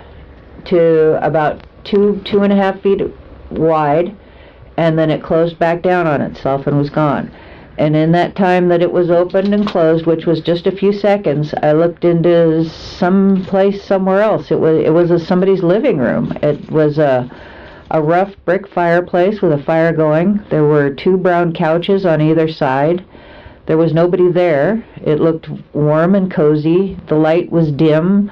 to about 2.5 feet wide, and then it closed back down on itself and was gone. And in that time that it was opened and closed, which was just a few seconds, I looked into some place somewhere else. It was somebody's living room. It was a rough brick fireplace with a fire going. There were 2 brown couches on either side. There was nobody there. It looked warm and cozy. The light was dim.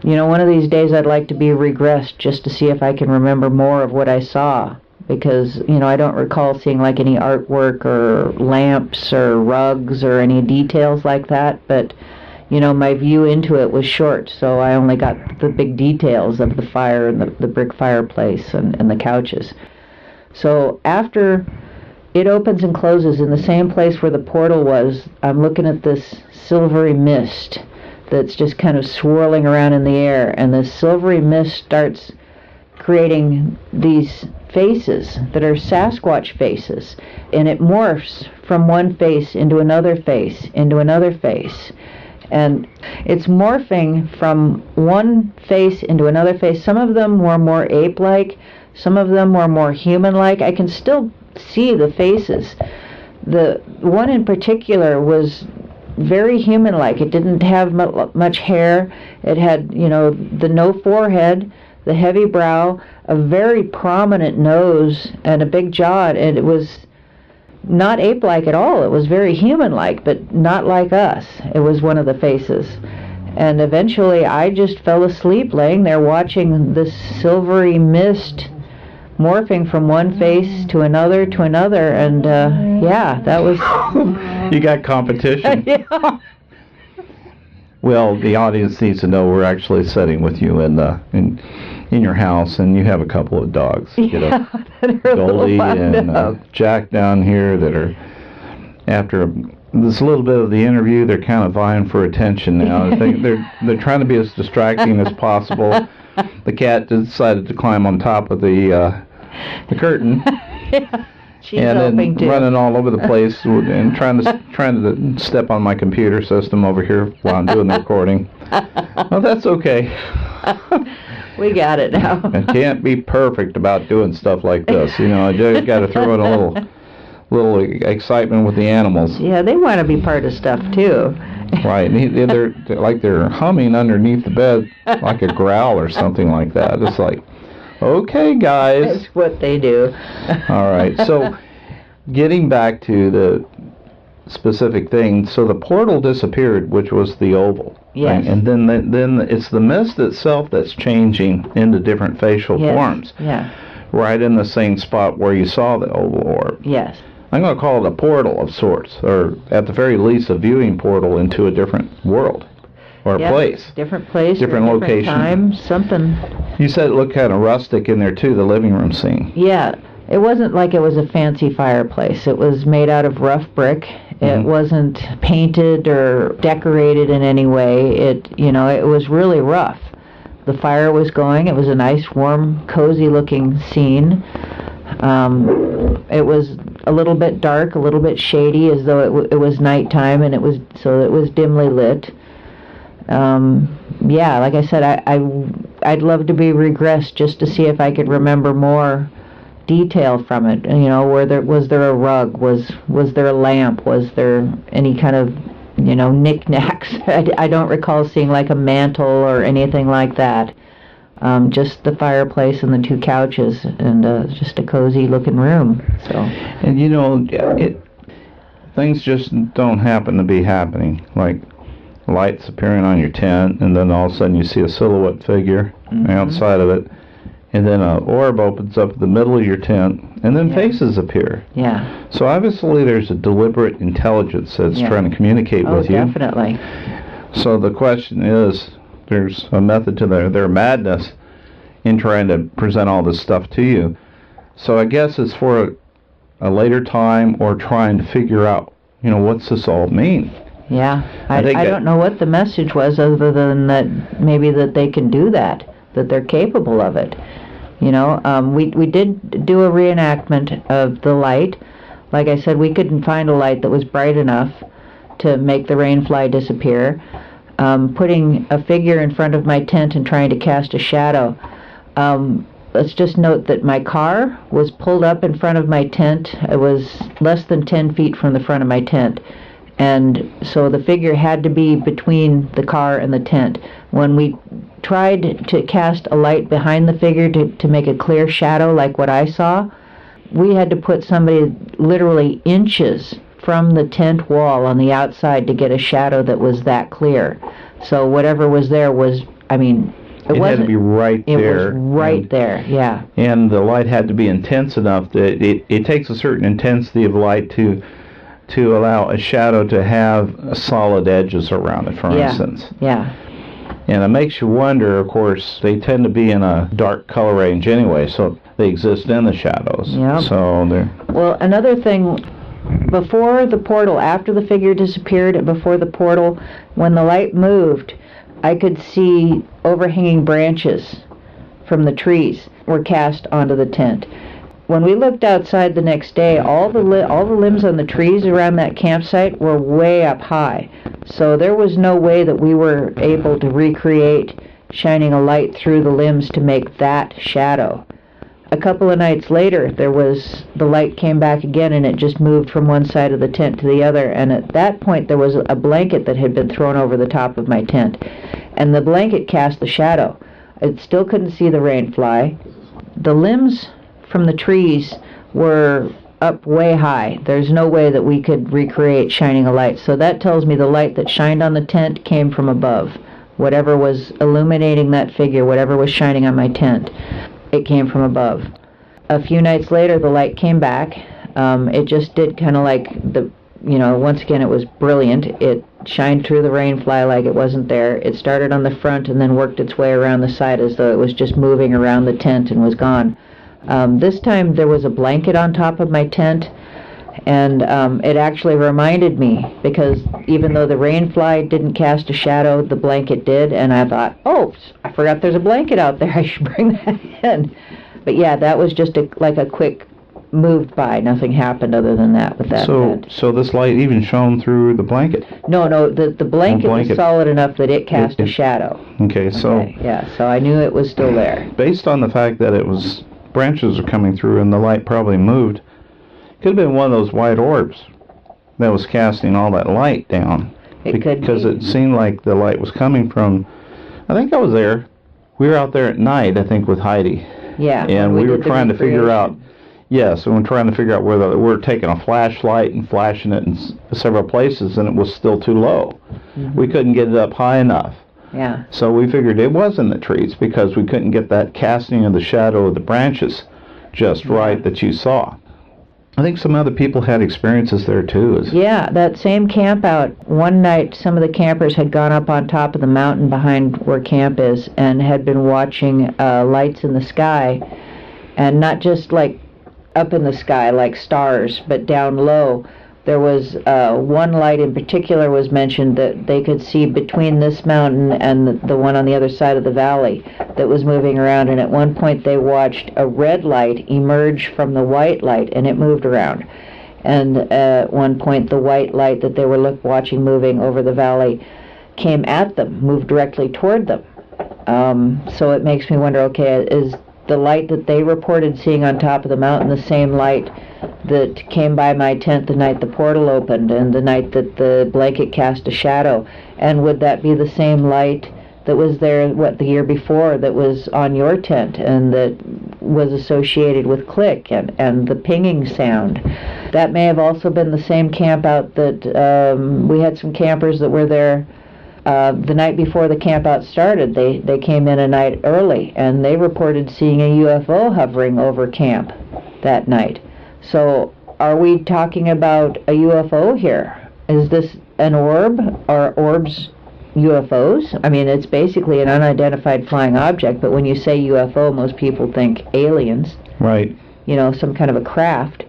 You know, one of these days I'd like to be regressed just to see if I can remember more of what I saw. Because, you know, I don't recall seeing like any artwork or lamps or rugs or any details like that. But, you know, my view into it was short, so I only got the big details of the fire and the brick fireplace and the couches. So after it opens and closes in the same place where the portal was, I'm looking at this silvery mist that's just kind of swirling around in the air, and this silvery mist starts creating these faces that are Sasquatch faces, and it morphs from one face into another face, into another face. And it's morphing from one face into another face. Some of them were more ape-like, some of them were more human-like. I can still see the faces. The one in particular was very human-like. It didn't have much hair. It had, you know, the no forehead, the heavy brow, a very prominent nose, and a big jaw, and it was not ape-like at all. It was very human-like, but not like us. It was one of the faces. And eventually I just fell asleep laying there watching this silvery mist morphing from one face to another, and yeah, that was... You got competition. Yeah. Well, the audience needs to know we're actually sitting with you in your house, and you have a couple of dogs. You know, Goldie and Jack down here that are, after this little bit of the interview, they're kind of vying for attention now. I think they're trying to be as distracting as possible. The cat decided to climb on top of the curtain. Yeah. She's and then too. Running all over the place and trying to step on my computer system over here while I'm doing the recording. Well, that's okay. We got it now. I can't be perfect about doing stuff like this. You know, I just got to throw in a little excitement with the animals. Yeah, they want to be part of stuff too. Right. They're humming underneath the bed like a growl or something like that. It's like, okay, guys. That's what they do. All right. So, getting back to the specific thing, so the portal disappeared, which was the oval. Yes. Right? And then it's the mist itself that's changing into different facial forms. Yeah. Right in the same spot where you saw the oval orb. Yes. I'm going to call it a portal of sorts, or at the very least a viewing portal into a different world. Or a place. Different place. Different location. Time, something. You said it looked kind of rustic in there too, the living room scene. Yeah. It wasn't like it was a fancy fireplace. It was made out of rough brick. It wasn't painted or decorated in any way. It was really rough. The fire was going. It was a nice, warm, cozy-looking scene. It was a little bit dark, a little bit shady, as though it was nighttime, and it was dimly lit. Yeah, like I said, I'd love to be regressed just to see if I could remember more detail from it. You know, was there a rug? Was there a lamp? Was there any kind of knickknacks. I don't recall seeing like a mantle or anything like that. Just the fireplace and the 2 couches, and just a cozy looking room. So. And things just don't happen to be happening. Like lights appearing on your tent, and then all of a sudden you see a silhouette figure outside of it, and then an orb opens up in the middle of your tent, and then faces appear. Yeah. So obviously there's a deliberate intelligence that's trying to communicate with you. Definitely. So the question is, there's a method to their madness in trying to present all this stuff to you. So I guess it's for a later time, or trying to figure out, what's this all mean? Yeah, I don't know what the message was, other than that maybe that they can do that they're capable of it. We did do a reenactment of the light. Like I said, we couldn't find a light that was bright enough to make the rainfly disappear. Putting a figure in front of my tent and trying to cast a shadow. Let's just note that my car was pulled up in front of my tent. It was less than 10 feet from the front of my tent. And so the figure had to be between the car and the tent. When we tried to cast a light behind the figure to make a clear shadow like what I saw, we had to put somebody literally inches from the tent wall on the outside to get a shadow that was that clear. So whatever was there was, it had to be right there. It was right there, yeah. And the light had to be intense enough that it takes a certain intensity of light to allow a shadow to have solid edges around it, for instance. Yeah. And it makes you wonder, of course, they tend to be in a dark color range anyway, so they exist in the shadows. Yep. So they're... Well, another thing, before the portal, after the figure disappeared, and before the portal, when the light moved, I could see overhanging branches from the trees were cast onto the tent. When we looked outside the next day, all the limbs on the trees around that campsite were way up high. So there was no way that we were able to recreate shining a light through the limbs to make that shadow. A couple of nights later, the light came back again, and it just moved from one side of the tent to the other, and at that point there was a blanket that had been thrown over the top of my tent, and the blanket cast the shadow. I still couldn't see the rain fly. The limbs from the trees were up way high. There's no way that we could recreate shining a light, so that tells me the light that shined on the tent came from above. Whatever was illuminating that figure, whatever was shining on my tent, it came from above. A few nights later, the light came back. It just did kind of like once again, it was brilliant. It shined through the rain fly like it wasn't there. It started on the front and then worked its way around the side as though it was just moving around the tent and was gone. This time there was a blanket on top of my tent, and it actually reminded me, because even though the rain fly didn't cast a shadow, the blanket did, and I thought, oh, I forgot there's a blanket out there, I should bring that in. But yeah, that was just like a quick moved by. Nothing happened other than that with that tent. So this light even shone through the blanket? No, the blanket was solid enough that it cast a shadow. Okay, so... Yeah, so I knew it was still there. Based on the fact that it was... branches are coming through and the light probably moved, could have been one of those white orbs that was casting all that light down. It could be. Because it seemed like the light was coming from... I think I was there. We were out there at night, I think, with Heidi. Yeah. And we were trying to figure out... Yes, and we're trying to figure out whether we were taking a flashlight and flashing it in several places, and it was still too low. Mm-hmm. We couldn't get it up high enough. Yeah. So we figured it was in the trees because we couldn't get that casting of the shadow of the branches just right that you saw. I think some other people had experiences there too. Yeah, that same camp out, one night some of the campers had gone up on top of the mountain behind where camp is and had been watching lights in the sky, and not just like up in the sky like stars, but down low. There was one light in particular was mentioned that they could see between this mountain and the one on the other side of the valley that was moving around, and at one point they watched a red light emerge from the white light, and it moved around. And at one point the white light that they were watching moving over the valley came at them, moved directly toward them. So it makes me wonder, okay, is the light that they reported seeing on top of the mountain the same light that came by my tent the night the portal opened and the night that the blanket cast a shadow? And would that be the same light that was there, the year before, that was on your tent and that was associated with click and the pinging sound? That may have also been the same camp out that we had some campers that were there the night before the camp out started. They came in a night early and they reported seeing a UFO hovering over camp that night. So are we talking about a UFO here? Is this an orb? Are orbs UFOs? I mean, it's basically an unidentified flying object, but when you say UFO, most people think aliens. Right. Some kind of a craft.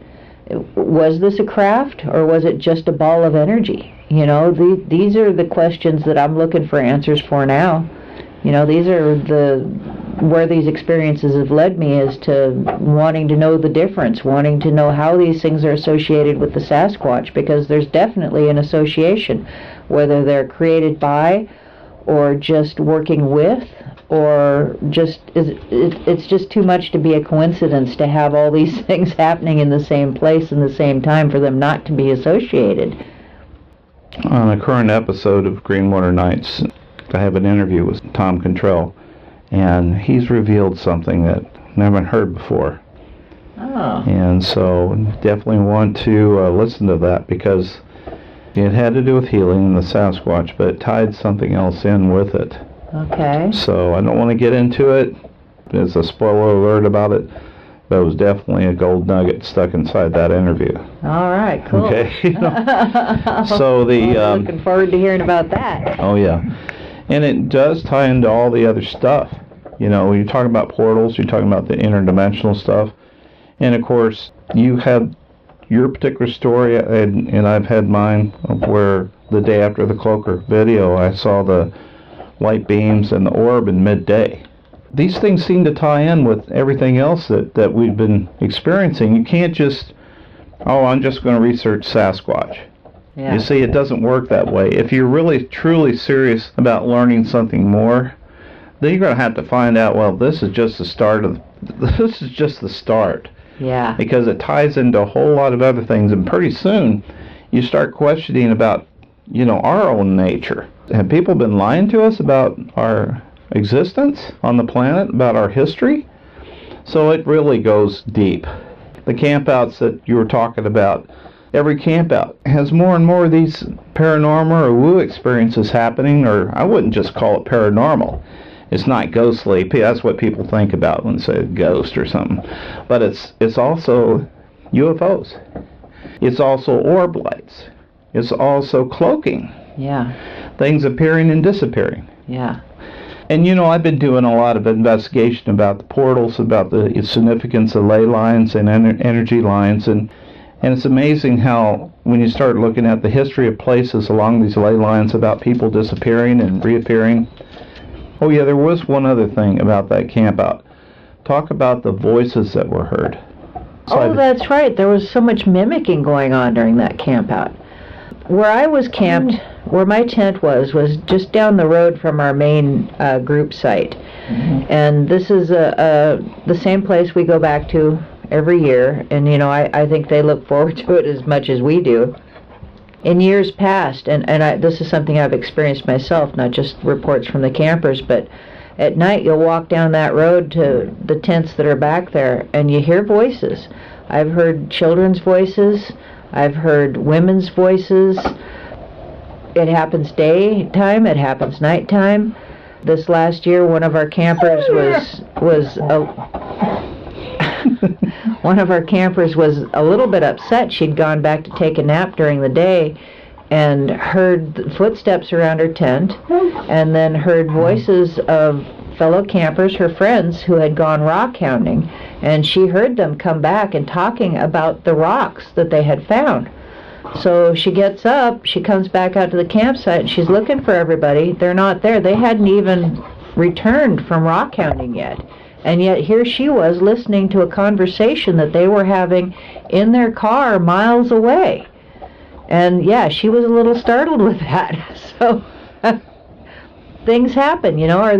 Was this a craft, or was it just a ball of energy? These are the questions that I'm looking for answers for now. These are where these experiences have led me, is to wanting to know the difference, wanting to know how these things are associated with the Sasquatch, because there's definitely an association, whether they're created by or just working with, or it's just too much to be a coincidence to have all these things happening in the same place in the same time for them not to be associated. On a current episode of Greenwater Nightz, I have an interview with Tom Cantrell, and he's revealed something that I never heard before. Oh. And so definitely want to listen to that, because it had to do with healing and the Sasquatch, but it tied something else in with it. Okay. So I don't want to get into it. There's a spoiler alert about it. But it was definitely a gold nugget stuck inside that interview. All right, cool. Okay. So I'm looking forward to hearing about that. Oh, yeah. And it does tie into all the other stuff. When you're talking about portals, you're talking about the interdimensional stuff. And, of course, you had your particular story, and I've had mine, of where the day after the Cloaker video, I saw the light beams and the orb in midday. These things seem to tie in with everything else that we've been experiencing. You can't just, I'm just going to research Sasquatch. Yeah. You see, it doesn't work that way. If you're really, truly serious about learning something more, then you're going to have to find out, this is just the start. Yeah. Because it ties into a whole lot of other things, and pretty soon you start questioning about, our own nature. Have people been lying to us about our existence on the planet, about our history? So it really goes deep. The campouts that you were talking about, every campout has more and more of these paranormal or woo experiences happening, or I wouldn't just call it paranormal. It's not ghostly. That's what people think about when they say ghost or something. But it's also UFOs. It's also orb lights. It's also cloaking. Yeah. Things appearing and disappearing. Yeah. And I've been doing a lot of investigation about the portals, about the significance of ley lines and energy lines, and it's amazing how when you start looking at the history of places along these ley lines, about people disappearing and reappearing. Oh yeah, there was one other thing about that campout. Talk about the voices that were heard. Oh, that's right. There was so much mimicking going on during that campout. Where I was camped, where my tent was just down the road from our main group site. Mm-hmm. And this is the same place we go back to every year, and I think they look forward to it as much as we do. In years past, and this is something I've experienced myself, not just reports from the campers, but at night you'll walk down that road to the tents that are back there, and you hear voices. I've heard children's voices. I've heard women's voices. It happens daytime. It happens nighttime. This last year, one of our campers was a little bit upset. She'd gone back to take a nap during the day and heard footsteps around her tent, and then heard voices of fellow campers, her friends, who had gone rock hounding, and she heard them come back and talking about the rocks that they had found. So she gets up, she comes back out to the campsite, and she's looking for everybody. They're not there. They hadn't even returned from rock hounding yet. And yet here she was listening to a conversation that they were having in their car miles away. And yeah, she was a little startled with that. So things happen, Are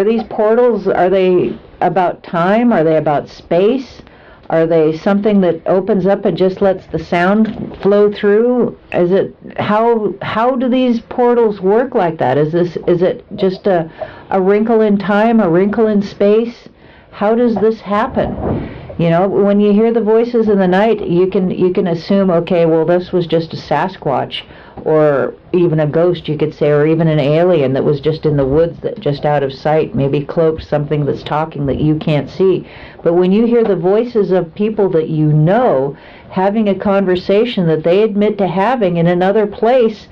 these portals, are they about time? Are they about space? Are they something that opens up and just lets the sound flow through? Is it how do these portals work like that? Is it just a wrinkle in time, a wrinkle in space? How does this happen? You know, when you hear the voices in the night, you can assume, okay, well, this was just a Sasquatch, or even a ghost, you could say, or even an alien that was just in the woods, that just out of sight, maybe cloaked, something that's talking that you can't see. But when you hear the voices of people that you know having a conversation that they admit to having in another place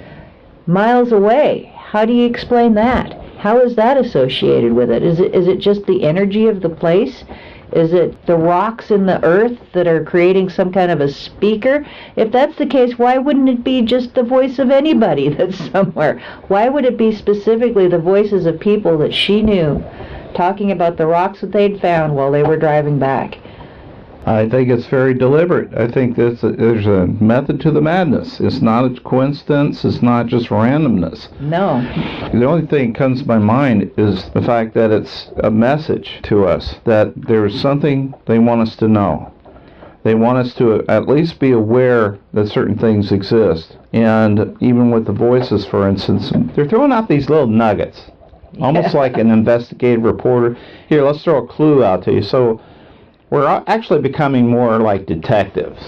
miles away, how do you explain that? How is that associated with it? Is it just the energy of the place? Is it the rocks in the earth that are creating some kind of a speaker? If that's the case, why wouldn't it be just the voice of anybody that's somewhere? Why would it be specifically the voices of people that she knew talking about the rocks that they'd found while they were driving back? I think it's very deliberate. I think there's a method to the madness. It's not a coincidence. It's not just randomness. No. The only thing that comes to my mind is the fact that it's a message to us, that there's something they want us to know. They want us to at least be aware that certain things exist. And even with the voices, for instance, they're throwing out these little nuggets, almost like an investigative reporter. Here, let's throw a clue out to you. So we're actually becoming more like detectives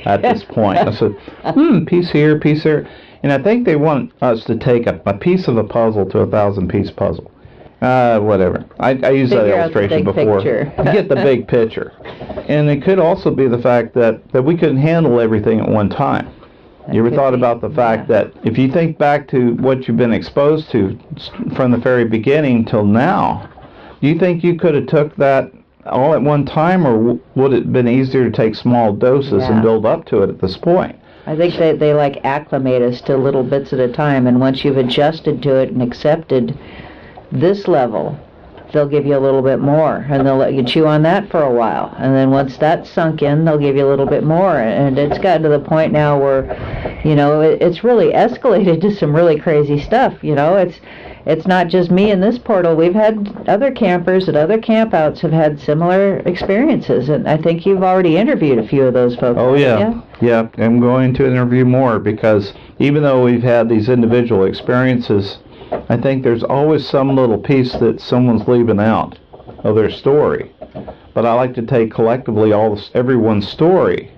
at this point. I said, piece here, piece there. And I think they want us to take a piece of a puzzle to a 1,000-piece puzzle. Whatever. I used that illustration before. To get the big picture. And it could also be the fact that we couldn't handle everything at one time. You ever thought about the fact that if you think back to what you've been exposed to from the very beginning till now, do you think you could have took that all at one time, or would it have been easier to take small doses and build up to it at this point? I think they like acclimate us to little bits at a time, and once you've adjusted to it and accepted this level, they'll give you a little bit more, and they'll let you chew on that for a while, and then once that's sunk in, they'll give you a little bit more, and it's gotten to the point now where, you know, it's really escalated to some really crazy stuff. You know, it's not just me in this portal. We've had other campers at other campouts have had similar experiences, and I think you've already interviewed a few of those folks. Oh, yeah. Yeah, I'm going to interview more, because even though we've had these individual experiences, I think there's always some little piece that someone's leaving out of their story. But I like to take collectively everyone's story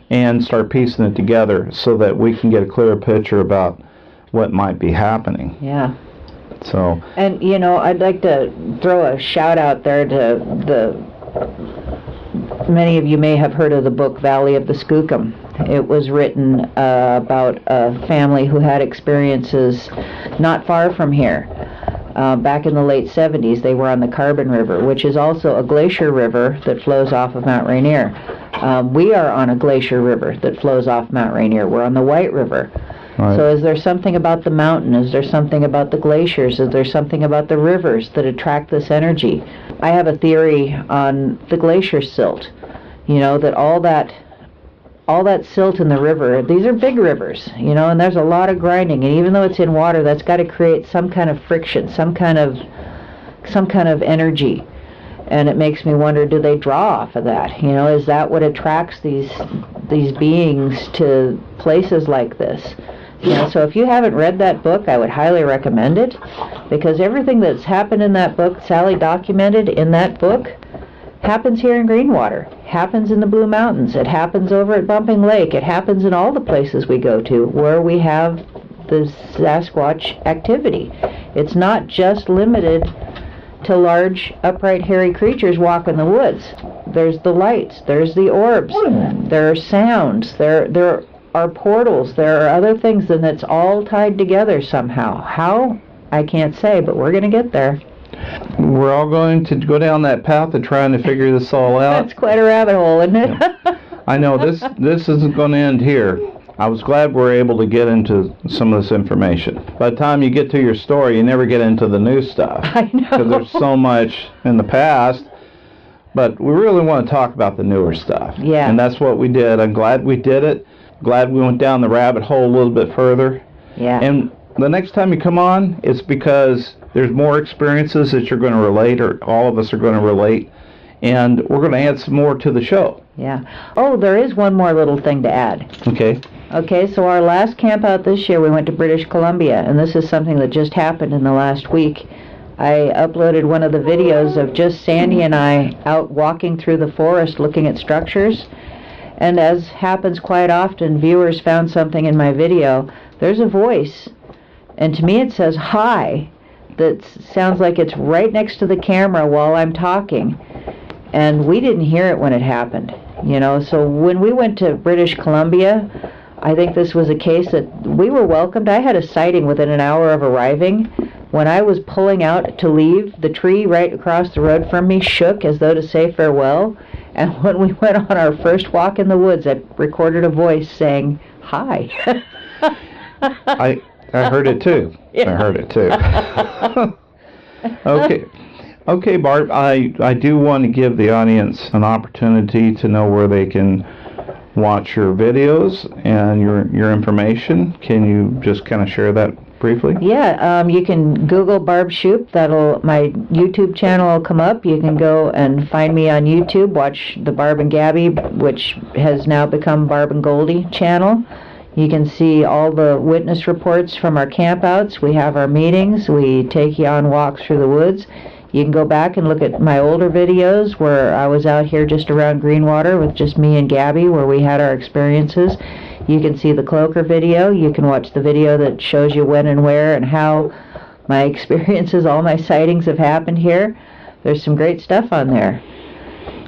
and start piecing it together so that we can get a clearer picture about what might be happening. Yeah. So. And, you know, I'd like to throw a shout out there to many of you may have heard of the book Valley of the Skookum. It was written about a family who had experiences not far from here. Back in the late 70s, they were on the Carbon River, which is also a glacier river that flows off of Mount Rainier. We are on a glacier river that flows off Mount Rainier. We're on the White River. Right. So is there something about the mountain? Is there something about the glaciers? Is there something about the rivers that attract this energy? I have a theory on the glacier silt. You know, that all that silt in the river, these are big rivers, you know, and there's a lot of grinding, and even though it's in water, that's got to create some kind of friction, some kind of energy. And it makes me wonder, do they draw off of that? You know, is that what attracts these beings to places like this? You know, so if you haven't read that book, I would highly recommend it, because everything that's happened in that book, Sally documented in that book, happens here in Greenwater, happens in the Blue Mountains, it happens over at Bumping Lake, it happens in all the places we go to where we have the Sasquatch activity. It's not just limited to large, upright, hairy creatures walking the woods. There's the lights, there's the orbs, there are sounds, there are portals, there are other things, and it's all tied together somehow. How? I can't say, but we're going to get there. We're all going to go down that path of trying to figure this all out. That's quite a rabbit hole, isn't it? Yeah. I know this isn't going to end here. I was glad we're able to get into some of this information. By the time you get to your story, you never get into the new stuff. I know. Because there's so much in the past. But we really want to talk about the newer stuff. Yeah. And that's what we did. I'm glad we did it. Glad we went down the rabbit hole a little bit further. Yeah. And the next time you come on, it's because there's more experiences that you're going to relate, or all of us are going to relate, and we're going to add some more to the show. Yeah. Oh, there is one more little thing to add. Okay. Okay, so our last camp out this year, we went to British Columbia, and this is something that just happened in the last week. I uploaded one of the videos of just Sandy and I out walking through the forest looking at structures, and as happens quite often, viewers found something in my video. There's a voice, and to me it says hi, that sounds like it's right next to the camera while I'm talking, and we didn't hear it when it happened, you know. So when we went to British Columbia, I think this was a case that we were welcomed. I had a sighting within an hour of arriving. When I was pulling out to leave, the tree right across the road from me shook as though to say farewell. And when we went on our first walk in the woods, I recorded a voice saying, hi. I heard it too. Yeah. I heard it too. Okay, Barb, I do want to give the audience an opportunity to know where they can watch your videos and your information. Can you just kind of share that briefly? Yeah, you can Google Barb Shupe. My YouTube channel will come up. You can go and find me on YouTube. Watch the Barb and Gabby, which has now become Barb and Goldie channel. You can see all the witness reports from our campouts. We have our meetings. We take you on walks through the woods. You can go back and look at my older videos where I was out here just around Greenwater with just me and Gabby, where we had our experiences. You can see the cloaker video. You can watch the video that shows you when and where and how my experiences, all my sightings have happened here. There's some great stuff on there.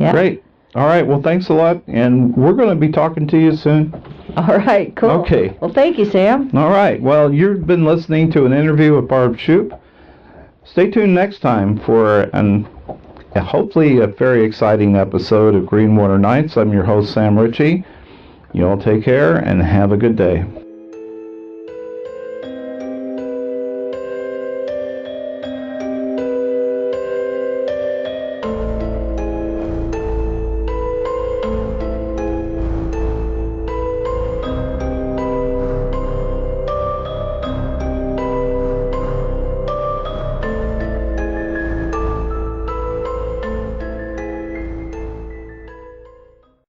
Yeah. Great. All right. Well, thanks a lot, and we're going to be talking to you soon. All right. Cool. Okay. Well, thank you, Sam. All right. Well, you've been listening to an interview with Barb Shupe. Stay tuned next time for hopefully a very exciting episode of Greenwater Nightz. I'm your host, Sam Ritchie. You all take care and have a good day.